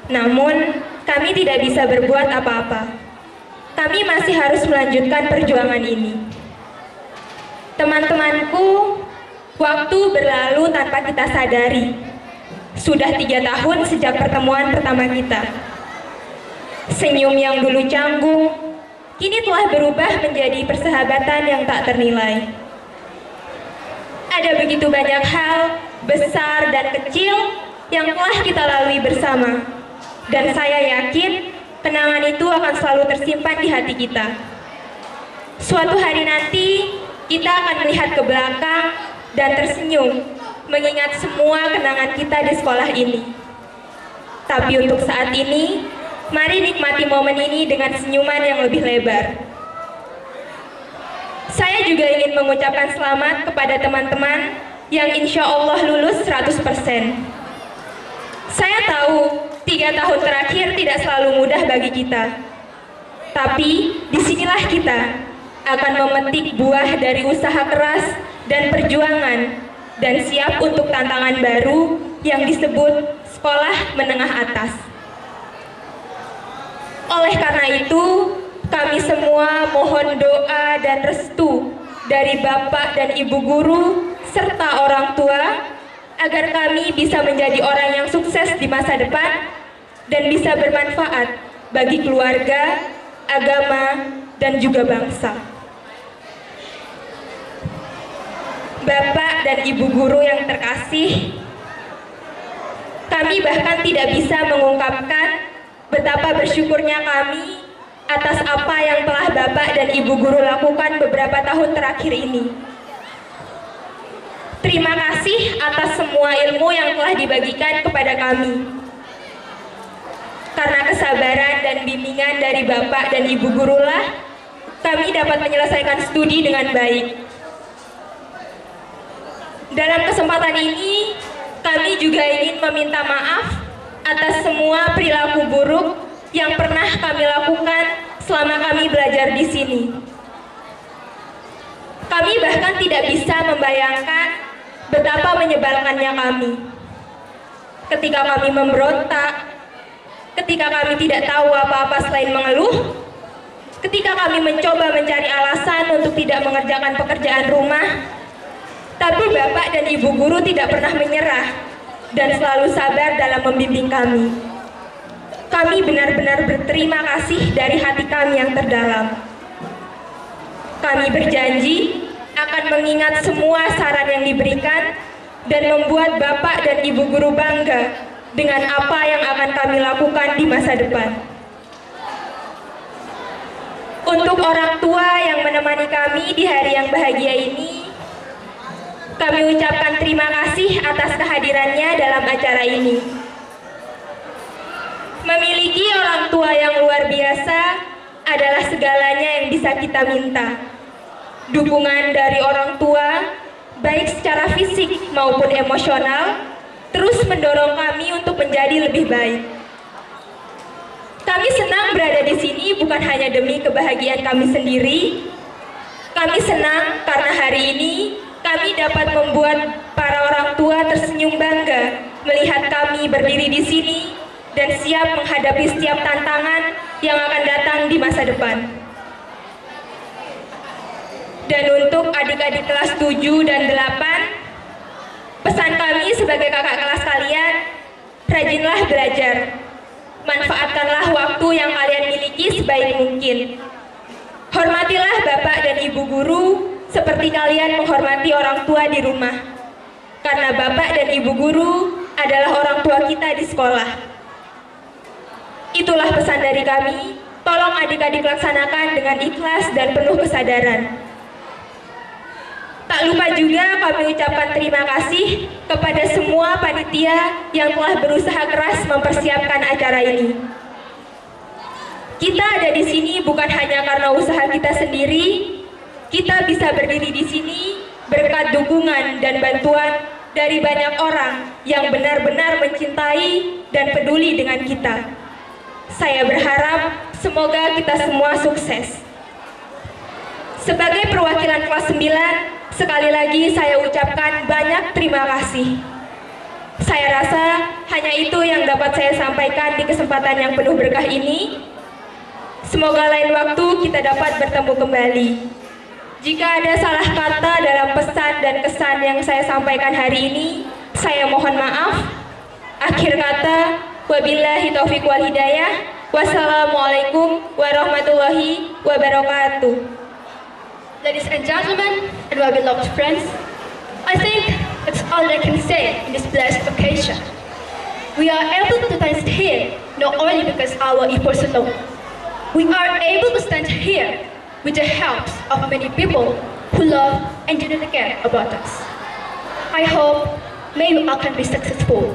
Namun, kami tidak bisa berbuat apa-apa. Kami masih harus melanjutkan perjuangan ini. Teman-temanku, waktu berlalu tanpa kita sadari. Sudah 3 tahun sejak pertemuan pertama kita. Senyum yang dulu canggung, kini telah berubah menjadi persahabatan yang tak ternilai. Ada begitu banyak hal, besar dan kecil, yang telah kita lalui bersama. Dan saya yakin, kenangan itu akan selalu tersimpan di hati kita. Suatu hari nanti, kita akan melihat ke belakang dan tersenyum, mengingat semua kenangan kita di sekolah ini. Tapi untuk saat ini, mari nikmati momen ini dengan senyuman yang lebih lebar. Saya juga ingin mengucapkan selamat kepada teman-teman yang insya Allah lulus 100%. Saya tahu 3 tahun terakhir tidak selalu mudah bagi kita. Tapi disinilah kita akan memetik buah dari usaha keras dan perjuangan dan siap untuk tantangan baru yang disebut sekolah menengah atas. Oleh karena itu, kami semua mohon doa dan restu dari Bapak dan Ibu guru serta orang tua agar kami bisa menjadi orang yang sukses di masa depan dan bisa bermanfaat bagi keluarga, agama, dan juga bangsa. Bapak dan Ibu guru yang terkasih, kami bahkan tidak bisa mengungkapkan betapa bersyukurnya kami atas apa yang telah Bapak dan Ibu guru lakukan beberapa tahun terakhir ini. Terima kasih atas semua ilmu yang telah dibagikan kepada kami. Karena kesabaran dan bimbingan dari Bapak dan Ibu gurulah, kami dapat menyelesaikan studi dengan baik. Dalam kesempatan ini, kami juga ingin meminta maaf atas semua perilaku buruk yang pernah kami lakukan selama kami belajar di sini. Kami bahkan tidak bisa membayangkan betapa menyebalkannya kami. Ketika kami memberontak, ketika kami tidak tahu apa-apa selain mengeluh, ketika kami mencoba mencari alasan untuk tidak mengerjakan pekerjaan rumah, tapi Bapak dan Ibu guru tidak pernah menyerah dan selalu sabar dalam membimbing kami. Kami benar-benar berterima kasih dari hati kami yang terdalam. Kami berjanji akan mengingat semua saran yang diberikan dan membuat Bapak dan Ibu guru bangga dengan apa yang akan kami lakukan di masa depan. Untuk orang tua yang menemani kami di hari yang bahagia ini, kami ucapkan terima kasih atas kehadirannya dalam acara ini. Memiliki orang tua yang luar biasa adalah segalanya yang bisa kita minta. Dukungan dari orang tua, baik secara fisik maupun emosional, terus mendorong kami untuk menjadi lebih baik. Kami senang berada di sini bukan hanya demi kebahagiaan kami sendiri. Kami senang karena hari ini kami dapat membuat para orang tua tersenyum bangga melihat kami berdiri di sini dan siap menghadapi setiap tantangan yang akan datang di masa depan. Dan untuk adik-adik kelas 7 dan 8, pesan kami sebagai kakak kelas kalian, rajinlah belajar. Manfaatkanlah waktu yang kalian miliki sebaik mungkin. Hormatilah Bapak dan Ibu guru seperti kalian menghormati orang tua di rumah. Karena Bapak dan Ibu guru adalah orang tua kita di sekolah. Itulah pesan dari kami, tolong adik-adik laksanakan dengan ikhlas dan penuh kesadaran. Tak lupa juga kami ucapkan terima kasih kepada semua panitia yang telah berusaha keras mempersiapkan acara ini. Kita ada di sini bukan hanya karena usaha kita sendiri, kita bisa berdiri di sini berkat dukungan dan bantuan dari banyak orang yang benar-benar mencintai dan peduli dengan kita. Saya berharap semoga kita semua sukses. Sebagai perwakilan kelas 9, sekali lagi saya ucapkan banyak terima kasih. Saya rasa hanya itu yang dapat saya sampaikan di kesempatan yang penuh berkah ini. Semoga lain waktu kita dapat bertemu kembali. Jika ada salah kata dalam pesan dan kesan yang saya sampaikan hari ini, saya mohon maaf. Akhir kata, wabillahi taufiq wal hidayah. Wassalamualaikum warahmatullahi wabarakatuh. Ladies and gentlemen, and my beloved friends, I think that's all I can say in this blessed occasion. We are able to stand here not only because our efforts alone. We are able to stand here with the help of many people who love and genuinely care about us. I hope may we all can be successful.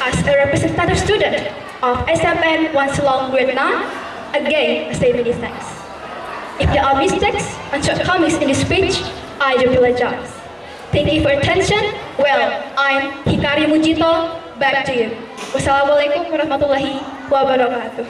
As a representative student of SMN 1 Selong Grade 9, again I say many thanks. If there are mistakes and shortcomings in this speech, I do apologize. Thank you for attention. Well, I'm Hikari Mujito. Back to you. Wassalamualaikum warahmatullahi wabarakatuh.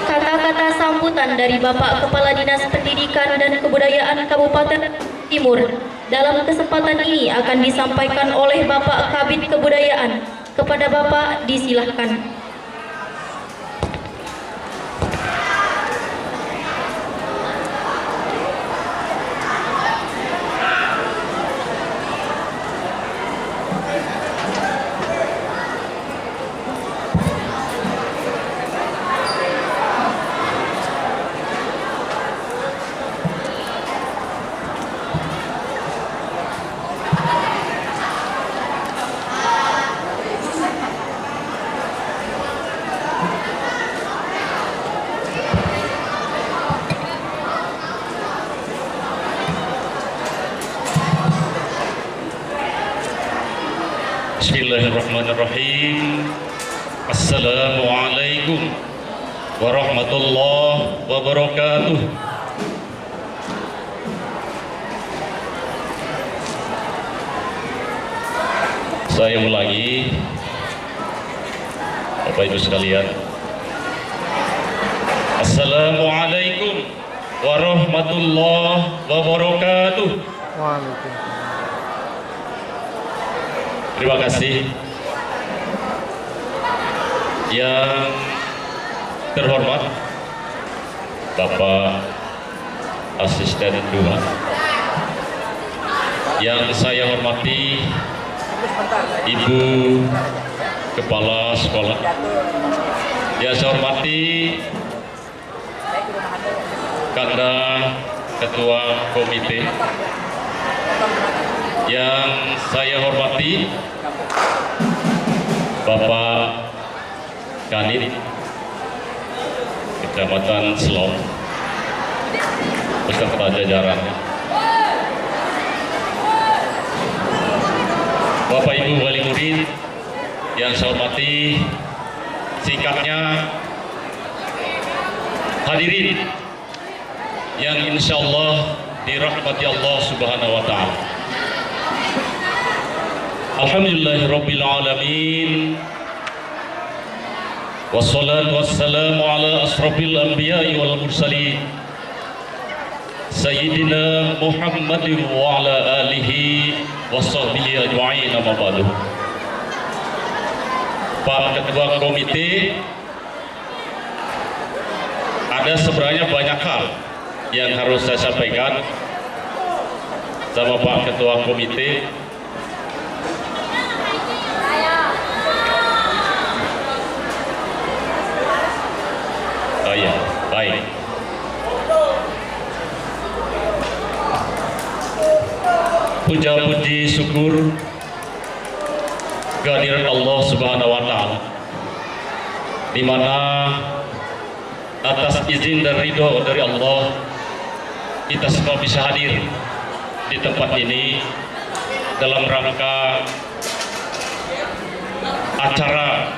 Kata-kata sambutan dari Bapak Kepala Dinas Pendidikan dan Kebudayaan Kabupaten Timur dalam kesempatan ini akan disampaikan oleh Bapak Kabid Kebudayaan. Kepada Bapak disilahkan. Bismillahirrahmanirrahim. Assalamualaikum warahmatullahi wabarakatuh. Saya ulangi, Bapak Ibu sekalian. Assalamualaikum warahmatullahi wabarakatuh. Terima kasih. Yang terhormat Bapak Asisten 2, yang saya hormati Ibu Kepala Sekolah, yang saya hormati Kanda Ketua Komite, yang saya hormati Bapak Kanit Kecamatan Selong beserta jajarannya, yang saya hormati, singkatnya hadirin yang insya Allah dirahmati Allah Subhanahu wa Ta'ala. Alhamdulillahirabbil alamin. Wassalatu wassalamu ala asrafil anbiya'i wal mursalin Sayyidina Muhammadin wa ala alihi wa sahbihi ajma'in, amma ba'du. Pak Ketua Komite, ada sebenarnya banyak hal yang harus saya sampaikan sama Pak Ketua Komite. Oh ya, baik. Puja puji syukur kehadiran Allah Subhanahu wa Ta'ala, di mana atas izin dan ridho dari Allah kita semua bisa hadir di tempat ini dalam rangka acara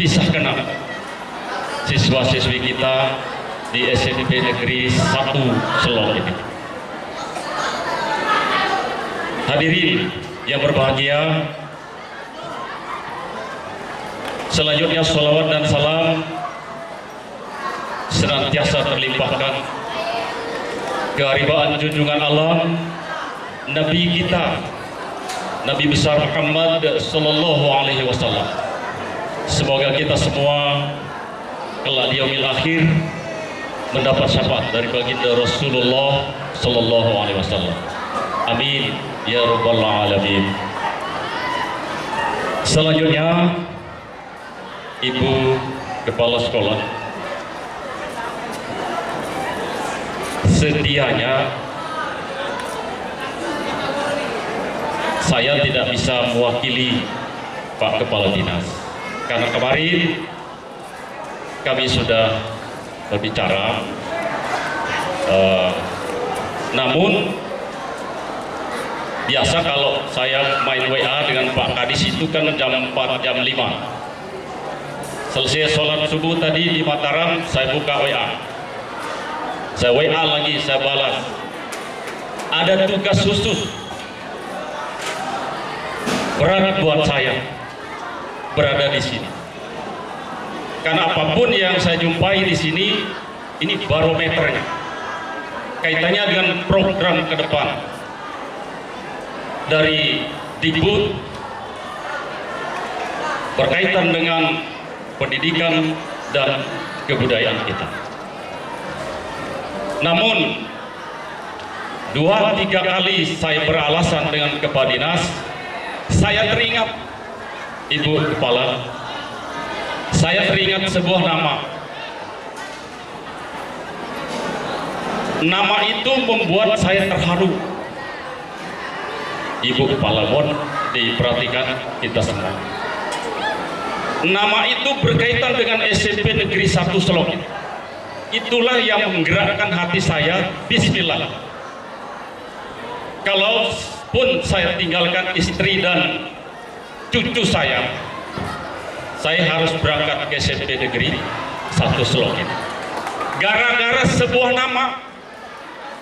pisah kenal siswa-siswi kita di SMP Negeri 1 Selong ini. Hadirin yang berbahagia, selanjutnya sholawat dan salam senantiasa terlimpahkan keharibaan junjungan alam Nabi kita, Nabi besar Muhammad sallallahu alaihi wasallam. Semoga kita semua kelak di yaumil akhir mendapat syafaat dari baginda Rasulullah sallallahu alaihi wasallam. Amin ya rabbal alamin. Selanjutnya Ibu Kepala Sekolah, sedianya saya tidak bisa mewakili Pak Kepala Dinas karena kemarin kami sudah berbicara, namun biasa kalau saya main WA dengan Pak Kadis itu kan jam 4, jam 5. Selesai sholat subuh tadi di Mataram, saya buka WA. Saya WA lagi, saya balas. Ada tugas khusus berat buat saya berada di sini. Karena apapun yang saya jumpai di sini, ini barometernya. Kaitannya dengan program ke depan dari Dikbud berkaitan dengan pendidikan dan kebudayaan kita. Namun 2-3 kali saya beralasan dengan Kepala Dinas, saya teringat Ibu Kepala, saya teringat sebuah nama. Nama itu membuat saya terharu. Ibu Kepala, mohon diperhatikan kita semua. Nama itu berkaitan dengan SMP Negeri 1 Selong. Itulah yang menggerakkan hati saya. Bismillah. Kalaupun saya tinggalkan istri dan cucu saya harus berangkat ke SMP Negeri 1 Selong. Gara-gara sebuah nama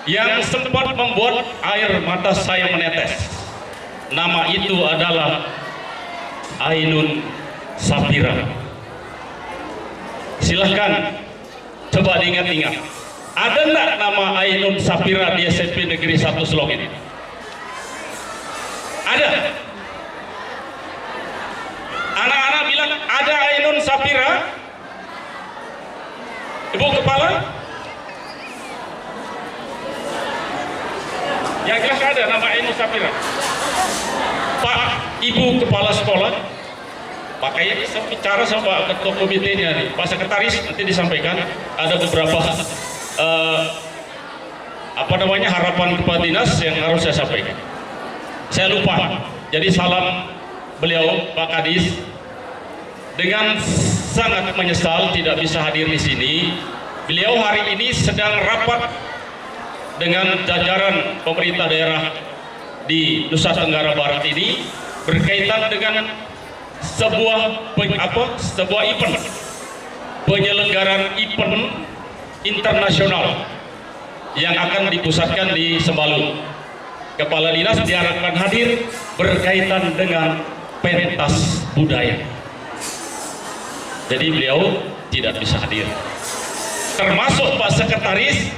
yang sempat membuat air mata saya menetes. Nama itu adalah Ainun Safira. Silahkan coba diingat-ingat. Ada enggak nama Ainun Safira di SMP Negeri 1 Selong ini? Ada. Anak-anak bilang ada Ainun Safira. Ibu Kepala? Yang jelas ada nama Ainun Safira. Pak Ibu Kepala Sekolah, Pak kayaknya bisa bicara sama Ketua Komitenya nih, Pak Sekretaris nanti disampaikan. Ada beberapa harapan Kepala Dinas yang harus saya sampaikan. Saya lupa. Jadi salam beliau Pak Kadis, dengan sangat menyesal tidak bisa hadir di sini. Beliau hari ini sedang rapat dengan jajaran pemerintah daerah di Nusa Tenggara Barat ini berkaitan dengan sebuah event penyelenggaraan event internasional yang akan dipusatkan di Sembalun. Kepala dinas diharapkan hadir berkaitan dengan pentas budaya. Jadi beliau tidak bisa hadir. Termasuk Pak Sekretaris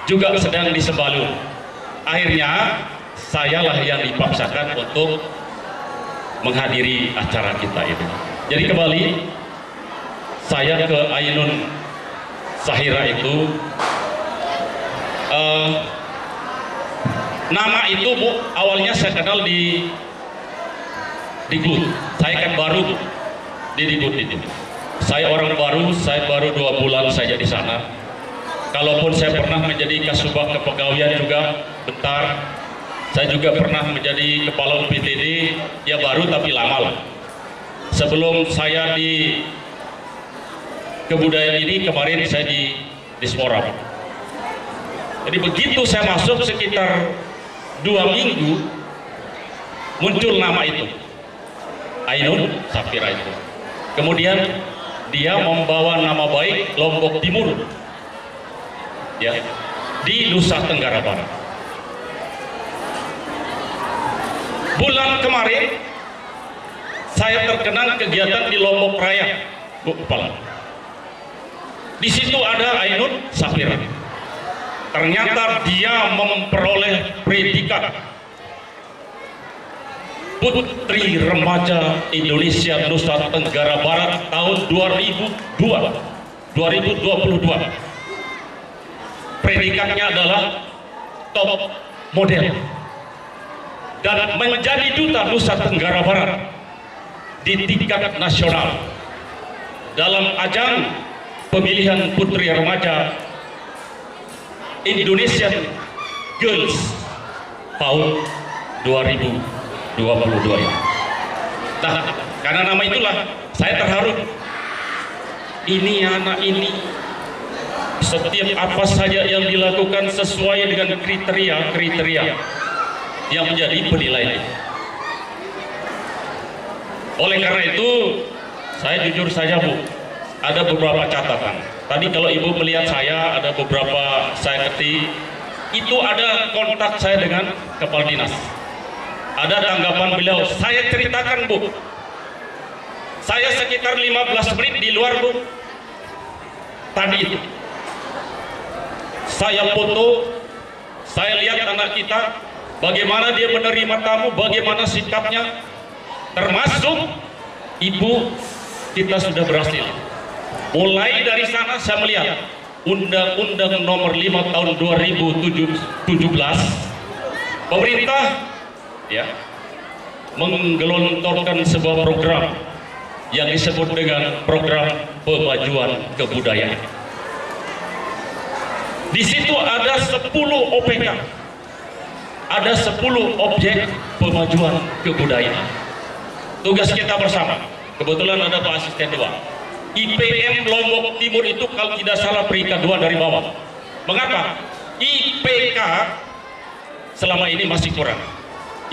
juga sedang di Sembalun. Akhirnya sayalah yang dipaksakan untuk menghadiri acara kita itu. Jadi kembali saya ke Ainun Sahira itu, nama itu Bu awalnya saya kenal di Dikbud. Saya kan baru di Dikbud itu. Saya orang baru, saya baru 2 bulan saja di sana. Kalaupun saya pernah menjadi Kasubag Kepegawaian juga bentar. Saya juga pernah menjadi kepala UPTD, ya baru tapi lama lah. Sebelum saya di kebudayaan ini, kemarin saya di Dispora. Jadi begitu saya masuk sekitar 2 minggu, muncul nama itu, Ainun Safira itu. Kemudian dia membawa nama baik Lombok Timur, ya, di Nusa Tenggara Barat. Bulan kemarin saya terkenal kegiatan di Lombok Raya, Bu Kepala. Di situ ada Ainun Safira. Ternyata dia memperoleh predikat Putri Remaja Indonesia Nusa Tenggara Barat tahun 2022. Predikatnya adalah top model dan menjadi duta Nusa Tenggara Barat di tingkat nasional dalam ajang pemilihan Putri Remaja Indonesian Girls tahun 2022 ini. Nah, karena nama itulah saya terharu. Ini anak ini setiap apa saja yang dilakukan sesuai dengan kriteria yang menjadi penilaian. Oleh karena itu, saya jujur saja Bu, ada beberapa catatan. Tadi kalau Ibu melihat saya, ada beberapa saya ketik, itu ada kontak saya dengan Kepala Dinas. Ada tanggapan beliau, saya ceritakan Bu, saya sekitar 15 menit di luar Bu, tadi itu. Saya foto, saya lihat anak kita, bagaimana dia menerima tamu, bagaimana sikapnya, termasuk Ibu kita sudah berhasil. Mulai dari sana saya melihat Undang-Undang Nomor 5 Tahun 2017, pemerintah ya menggelontorkan sebuah program yang disebut dengan program pemajuan kebudayaan. Di situ ada 10 OPK, ada 10 objek pemajuan kebudayaan. Tugas kita bersama, kebetulan ada Pak Asisten 2. IPM Lombok Timur itu kalau tidak salah peringkat 2 dari bawah. Mengapa? IPK selama ini masih kurang.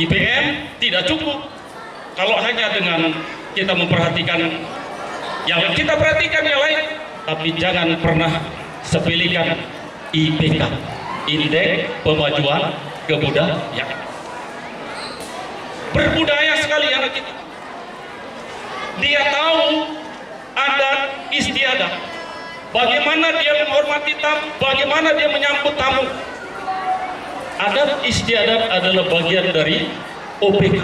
IPM tidak cukup kalau hanya dengan kita memperhatikan yang kita perhatikan yang lain, tapi jangan pernah sepelekan IPK, Indeks Pemajuan Kebudayaan. Berbudaya sekali anak kita. Dia tahu adat istiadat, bagaimana dia menghormati tamu, bagaimana dia menyambut tamu. Adat istiadat adalah bagian dari OPK.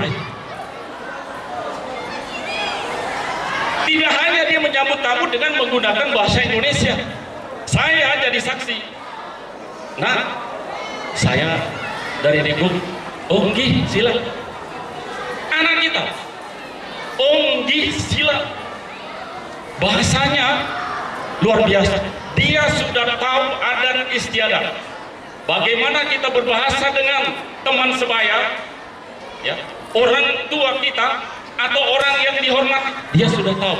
Tidak hanya dia menyambut tamu dengan menggunakan bahasa Indonesia. Saya jadi saksi. Nah, saya dari Dikbud, Onggi sila. Anak kita, Onggi sila. Bahasanya luar biasa. Dia sudah tahu adat istiadat. Bagaimana kita berbahasa dengan teman sebaya, ya, orang tua kita atau orang yang dihormati, dia sudah tahu.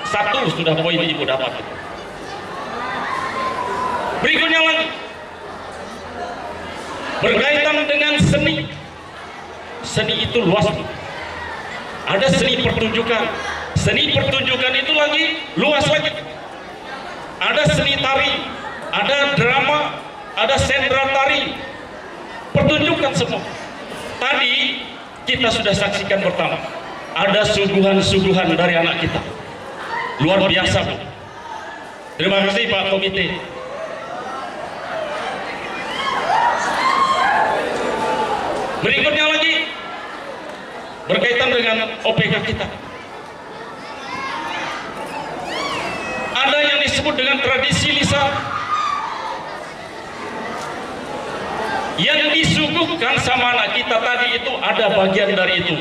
Satu sudah poin Ibu dapat. Berikutnya lagi, berkaitan dengan seni. Seni itu luas. ada seni pertunjukan. Seni pertunjukan itu lagi luas lagi. Ada seni tari, ada drama, ada sendera tari, pertunjukan semua. Tadi kita sudah saksikan pertama, ada suguhan-suguhan dari anak kita. Luar biasa, Bu. Terima kasih Pak Komite. Berikutnya lagi berkaitan dengan OPK kita. Ada yang disebut dengan tradisi lisan. Yang disuguhkan sama anak kita tadi itu ada bagian dari itu.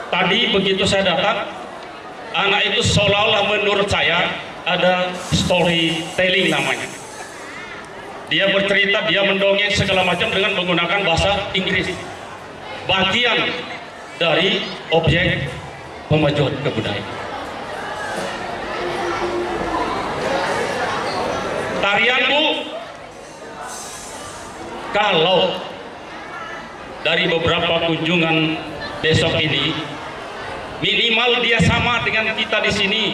Tadi begitu saya datang, anak itu seolah-olah menurut saya ada storytelling namanya. Dia bercerita, dia mendongeng segala macam dengan menggunakan bahasa Inggris. Bagian dari objek pemajuan kebudayaan. Tarian, Bu, kalau dari beberapa kunjungan besok ini minimal dia sama dengan kita di sini,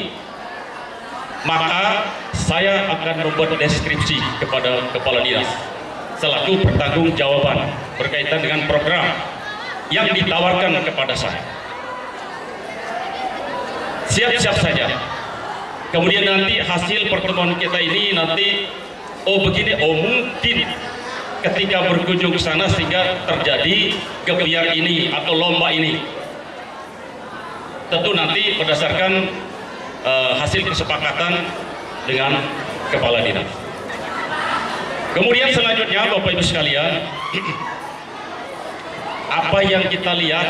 maka saya akan membuat deskripsi kepada kepala dinas selaku pertanggungjawaban berkaitan dengan program yang ditawarkan kepada saya. Siap-siap saja. Kemudian nanti hasil pertemuan kita ini nanti, oh begini, oh mungkin ketika berkunjung ke sana sehingga terjadi gebiar ini atau lomba ini. Tentu nanti berdasarkan hasil kesepakatan dengan kepala dinas. Kemudian selanjutnya Bapak Ibu sekalian, apa yang kita lihat,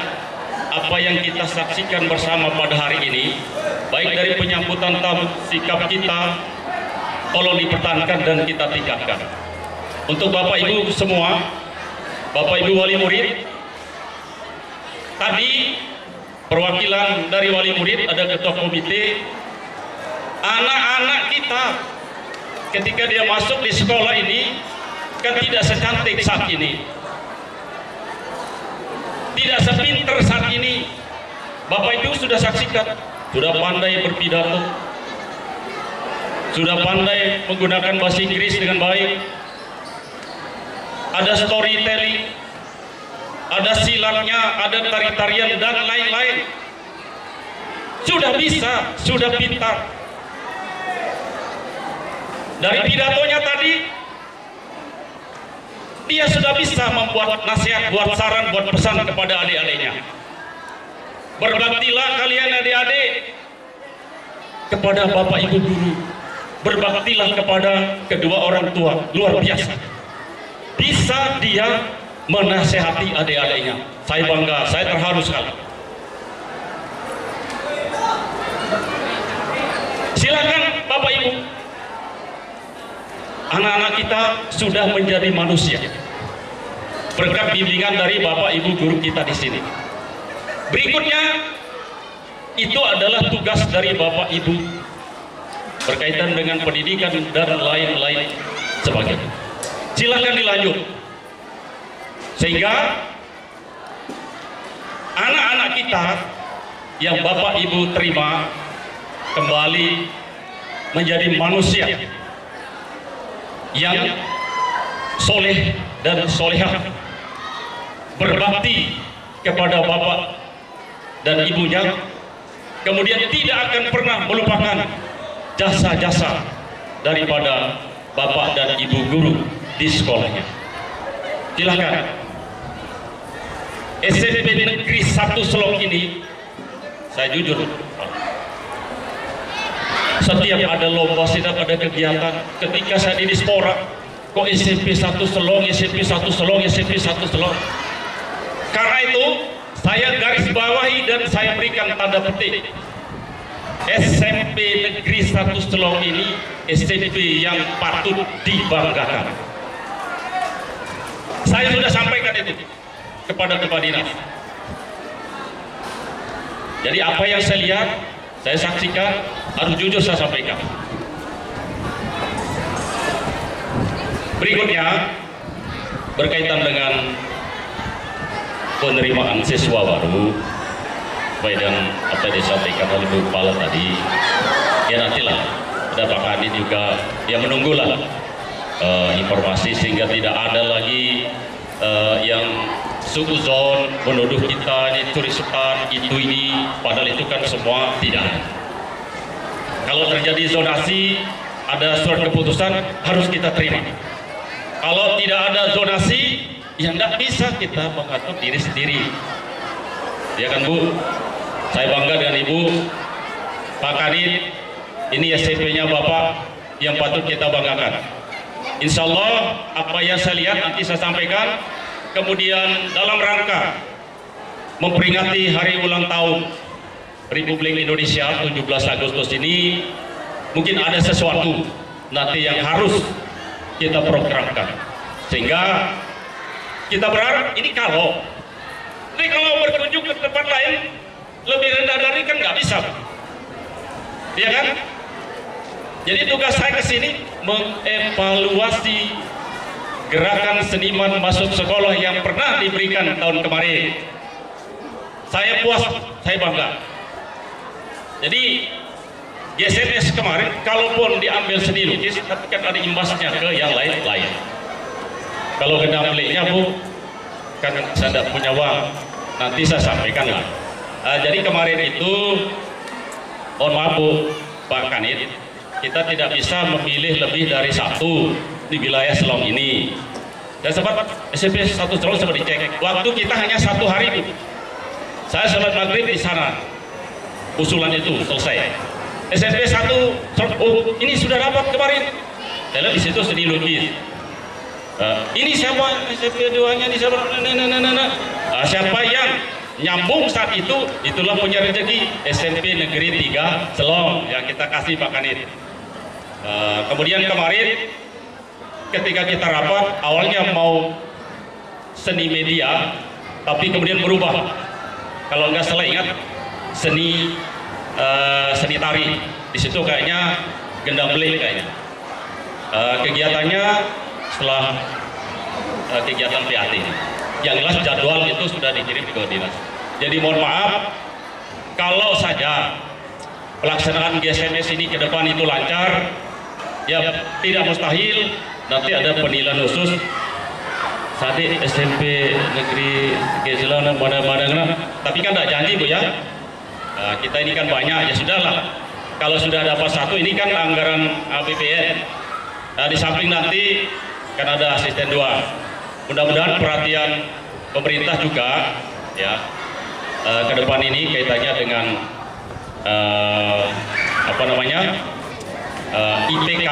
apa yang kita saksikan bersama pada hari ini, baik dari penyambutan tamu, sikap kita, tolong dipertahankan dan kita tingkatkan. Untuk Bapak Ibu semua, Bapak Ibu wali murid, tadi perwakilan dari wali murid, ada ketua komite. Anak-anak kita ketika dia masuk di sekolah ini kan tidak secantik saat ini, tidak sepinter saat ini. Bapak Ibu sudah saksikan, sudah pandai berpidato, sudah pandai menggunakan bahasa Inggris dengan baik, ada storytelling, ada silatnya, ada tari-tarian dan lain-lain. Sudah bisa, sudah pintar. Dari pidatonya tadi, dia sudah bisa membuat nasihat, buat saran, buat pesan kepada adik-adiknya. Berbaktilah kalian adik-adik kepada Bapak Ibu guru. Berbaktilah kepada kedua orang tua. Luar biasa. Bisa dia menasehati adik-adiknya. Saya bangga, saya terharu sekali. Silakan Bapak Ibu. Anak-anak kita sudah menjadi manusia berkat bimbingan dari Bapak Ibu guru kita di sini. Berikutnya, itu adalah tugas dari Bapak Ibu berkaitan dengan pendidikan dan lain-lain sebagainya. Silakan dilanjut sehingga anak-anak kita yang Bapak Ibu terima kembali menjadi manusia yang soleh dan solehah, berbakti kepada bapak dan ibunya, kemudian tidak akan pernah melupakan jasa-jasa daripada bapak dan ibu guru di sekolahnya. Silahkan. SMP Negeri 1 Selong ini, saya jujur, setiap ada lomba, setiap ada kegiatan, ketika saya di Dispora, kok SMP 1 Selong, SMP 1 Selong, SMP 1 Selong. Karena itu, saya garis bawahi dan saya berikan tanda petik. SMP Negeri 1 Selong ini SMP yang patut dibanggakan. Saya sudah sampaikan itu kepada kepala dinas. Jadi apa yang saya lihat, saya saksikan, harus jujur saya sampaikan. Berikutnya berkaitan dengan penerimaan siswa baru. sesuai dengan apa yang disampaikan oleh Bu Kepala tadi. Ya nantilah ada Pak Kadin juga yang menunggulah informasi sehingga tidak ada lagi yang suzon menuduh kita ini turistan ini, padahal itu kan semua tidak. Kalau terjadi zonasi, ada surat keputusan harus kita terima. Kalau tidak ada zonasi, ya tidak bisa kita mengatur diri sendiri. Ya kan Bu? Saya bangga dengan Ibu, Pak Kadin, ini SMP-nya Bapak yang patut kita banggakan. Insya Allah apa yang saya lihat nanti saya sampaikan. Kemudian dalam rangka memperingati hari ulang tahun Republik Indonesia 17 Agustus ini, mungkin ada sesuatu nanti yang harus kita programkan, sehingga kita berharap ini kalau berkunjung ke tempat lain lebih rendah dari kan nggak bisa, ya kan? Jadi tugas saya ke sini mengevaluasi gerakan seniman masuk sekolah yang pernah diberikan tahun kemarin. Saya puas, saya bangga. Jadi GSMS kemarin, kalaupun diambil seni lukis, tapi kan ada imbasnya ke yang lain-lain. Kalau kena peliknya Bu, kan saya tidak punya uang, nanti saya sampaikan lah. Jadi kemarin itu, mohon maaf Bu, Pak Kanit, kita tidak bisa memilih lebih dari satu di wilayah Selong ini. Dan sempat SMP 1 Selong sempat dicek, waktu kita hanya 1 hari Bu. Saya sholat maghrib di sana, usulan itu selesai. SMP 1 Selong, oh ini sudah dapat kemarin. Saya lihat di situ seni lukis. Ini siapa SMP 2-nya di siapa? Siapa yang nyambung saat itu, itulah punya rezeki SMP Negeri 3 Selong yang kita kasih Pak Kanit. Kemudian kemarin ketika kita rapat, awalnya mau seni media, tapi kemudian berubah. Kalau nggak salah ingat seni tari. Di situ kayaknya gendang beling kayaknya. Kegiatannya setelah kegiatan PAT ini. Yang jelas jadwal itu sudah dikirim ke dinas. Jadi mohon maaf kalau saja pelaksanaan GSMS ini ke depan itu lancar, ya tidak mustahil nanti ada penilaian khusus. Sadik SMP Negeri Gezelan mana-mana, tapi kan tidak janji Bu ya. Kita ini kan banyak, ya sudahlah. Kalau sudah dapat satu, ini kan anggaran APBN. Di samping nanti kan ada asisten 2. Mudah-mudahan perhatian pemerintah juga ya ke depan ini kaitannya dengan IPK,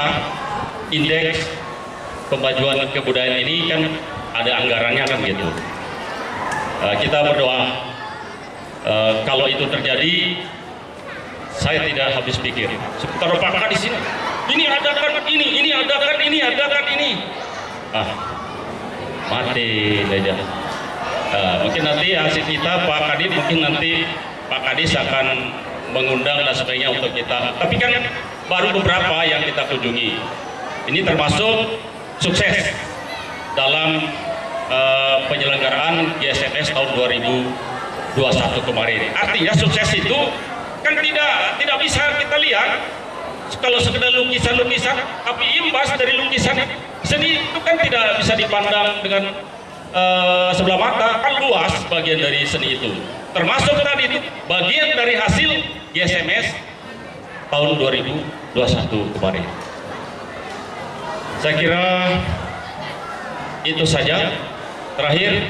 indeks pemajuan kebudayaan ini kan ada anggarannya kan gitu. Kita berdoa kalau itu terjadi, saya tidak habis pikir. Seputar Pak di sini, ini adakan ini. Mati saja. Mungkin nanti hasil kita Pak Kadis, mungkin nanti Pak Kadis akan mengundang dan sebagainya untuk kita. Tapi kan baru beberapa yang kita kunjungi. Ini termasuk sukses dalam penyelenggaraan GSMS tahun 2021 kemarin. Artinya sukses itu kan tidak bisa kita lihat kalau sekedar lukisan-lukisan, tapi imbas dari lukisan seni itu kan tidak bisa dipandang dengan sebelah mata, kan luas bagian dari seni itu. Termasuk tadi itu bagian dari hasil GSMS tahun 2021 kemarin. Saya kira itu saja. Terakhir,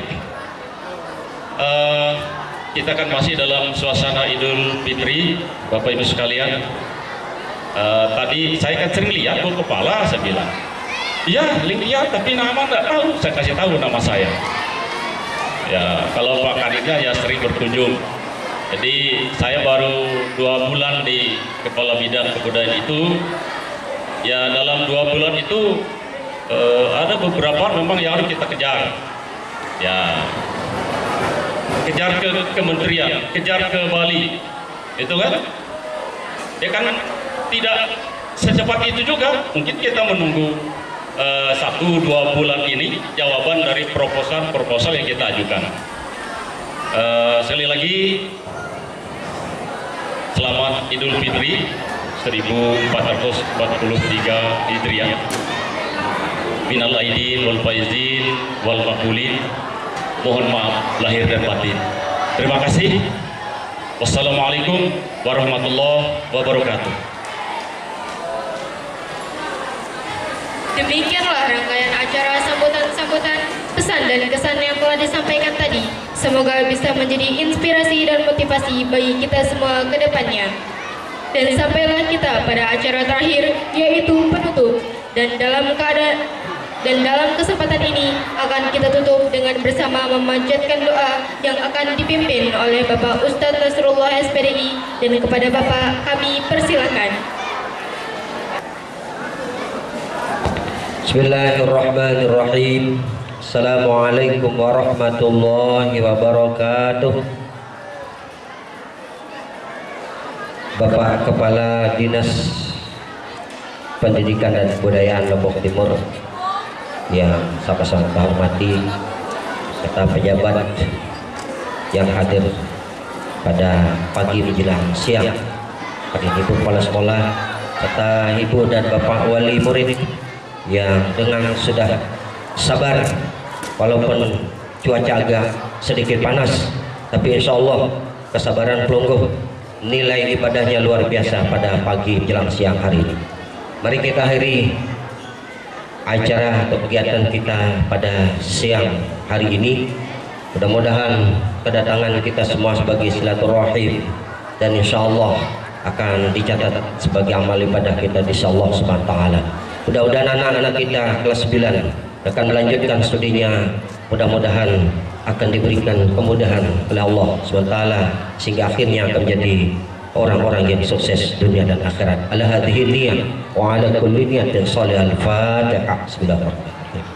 kita kan masih dalam suasana Idul Fitri, Bapak Ibu sekalian. Tadi saya kan sering lihat Bu Kepala, saya bilang, iya lihat tapi nama nggak tahu. Saya kasih tahu nama saya. Ya kalau Pak Kaditnya ya sering berkunjung. Jadi saya baru 2 bulan di Kepala Bidang Kebudayaan itu. Ya dalam 2 bulan itu ada beberapa memang yang harus kita kejar. Ya kejar ke kementerian, kejar ke Bali, itu kan? Ya kan tidak secepat itu juga. Mungkin kita menunggu 1-2 bulan ini jawaban dari proposal yang kita ajukan. Sekali lagi selamat Idul Fitri 1443 Hijriah. Minal aidin wal faizin wal maqbulin. Mohon maaf lahir dan batin. Terima kasih. Wassalamualaikum warahmatullahi wabarakatuh. Demikianlah rangkaian acara sambutan-sambutan pesan dan kesan yang telah disampaikan tadi. Semoga bisa menjadi inspirasi dan motivasi bagi kita semua ke depannya. Dan sampailah kita pada acara terakhir, yaitu penutup. Dan dalam kesempatan ini akan kita tutup dengan bersama memanjatkan doa yang akan dipimpin oleh Bapak Ustadz Nasrullah SPDI, dan kepada Bapak kami persilakan. Bismillahirrahmanirrahim. Assalamualaikum warahmatullahi wabarakatuh. Bapak Kepala Dinas Pendidikan dan Kebudayaan Lombok Timur yang sama-sama saya hormati, serta pejabat yang hadir pada pagi menjelang siang, pada ibu kepala sekolah serta ibu dan bapak wali murid yang dengan sudah sabar walaupun cuaca agak sedikit panas, tapi insya Allah kesabaran pelungguh, nilai ibadahnya luar biasa pada pagi menjelang siang hari ini. Mari kita akhiri acara atau kegiatan kita pada siang hari ini. Mudah-mudahan kedatangan kita semua sebagai silaturahim dan insya Allah akan dicatat sebagai amal ibadah kita di Allah Subhanahu wa taala. Mudah-mudahan anak-anak kita kelas 9 akan melanjutkan studinya, mudah-mudahan akan diberikan kemudahan oleh Allah SWT sehingga akhirnya akan menjadi orang-orang yang sukses dunia dan akhirat. Ala hadhihi niyyah wa ala kulli niyatin shalihah. Al-Fatihah. Bismillahirrahmanirrahim.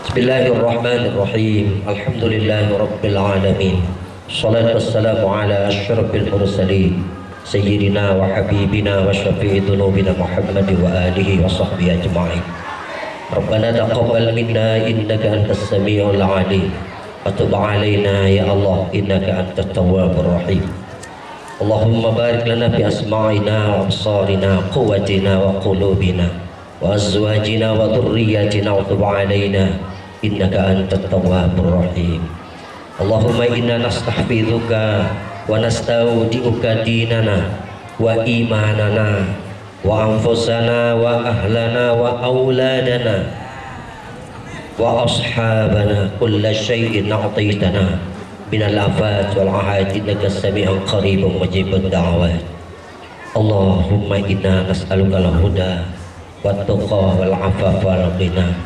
Bismillahirrahmanirrahim. Alhamdulillahirabbil alamin. Salatu wassalamu ala asyrafil mursalin sayyidina wa habibina wa syafi'i dhunubina Muhammad wa alihi wa sahbihi ajma'in. Rabbana taqabbal minna innaka antas samiul alim wa tub alaina ya Allah innaka antat tawwabur rahim. Allahumma barik lana fi asma'ina wa absarina quwwatina wa qulubina wa azwajina wa dhurriyyatina wa tub alaina innaka antat tawwabur rahim. Allahumma inna nastahfizuka wa nastaudi'uka dinana wa imanana wa anfusana wa ahlana wa auladana wa ashabana kulla syai'in a'taytana minal afat wal ahad innaka sami'un qaribun mujibud da'awat. Allahumma inna nas'aluka al-huda wat tuqa wal afafa wal ghina.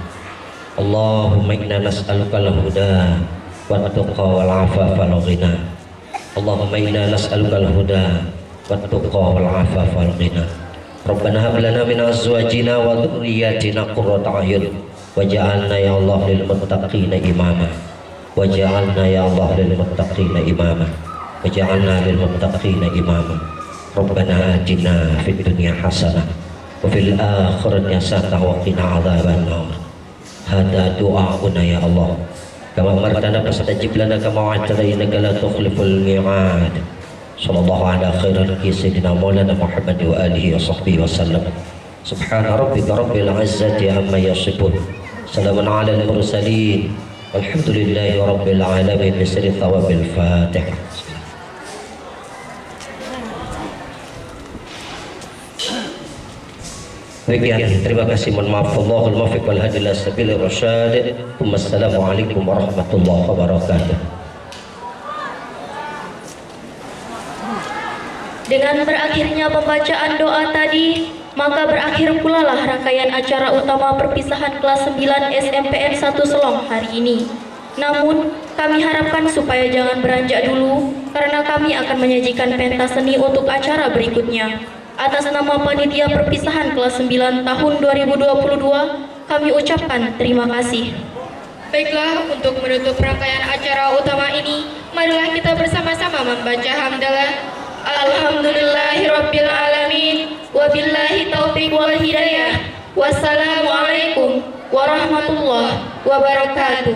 Allahumma inna nas'aluka al-huda wat tuqa wal afafa wal ghina. Allahumma inna nas'aluka al-huda wat tuqa wal afafa wal ghina. Rabbana hab lana min azwajina wa dhurriyyatina qurrata a'yun waj'alna ya Allah lil muttaqina imama waj'alna ya Allah lil muttaqina imama waj'alna lil muttaqina imama. Rabbana atina fid dunya hasanah wa fil akhirati hasanah wa qina adzaban nar. Hada du'auna ya Allah kama amartana fastajib lana kama wa'adtana innaka la tukhliful mi'ad. Sallallahu ala khairal sayyidina maulana Muhammad wa alihi wa sahbihi wa sallam. Subhana rabbika rabbil izzati amma yasifun. Salamun ala al-mursalin. Walhamdulillahi rabbil alamin. Bisri thawabil Fatihah. Demikian, terima kasih, mohon maaf. Allahul muwaffiq wal hadi ila sabilir rasyad. Wassalamualaikum warahmatullahi wabarakatuh. Dengan berakhirnya pembacaan doa tadi, maka berakhir pula lah rangkaian acara utama perpisahan kelas 9 SMPN 1 Selong hari ini. Namun, kami harapkan supaya jangan beranjak dulu, karena kami akan menyajikan pentas seni untuk acara berikutnya. Atas nama panitia perpisahan kelas 9 tahun 2022, kami ucapkan terima kasih. Baiklah, untuk menutup rangkaian acara utama ini, marilah kita bersama-sama membaca hamdalah. Alhamdulillahirabbil alamin, wabillahi taufiq wal hidayah. Wassalamualaikum warahmatullahi wabarakatuh.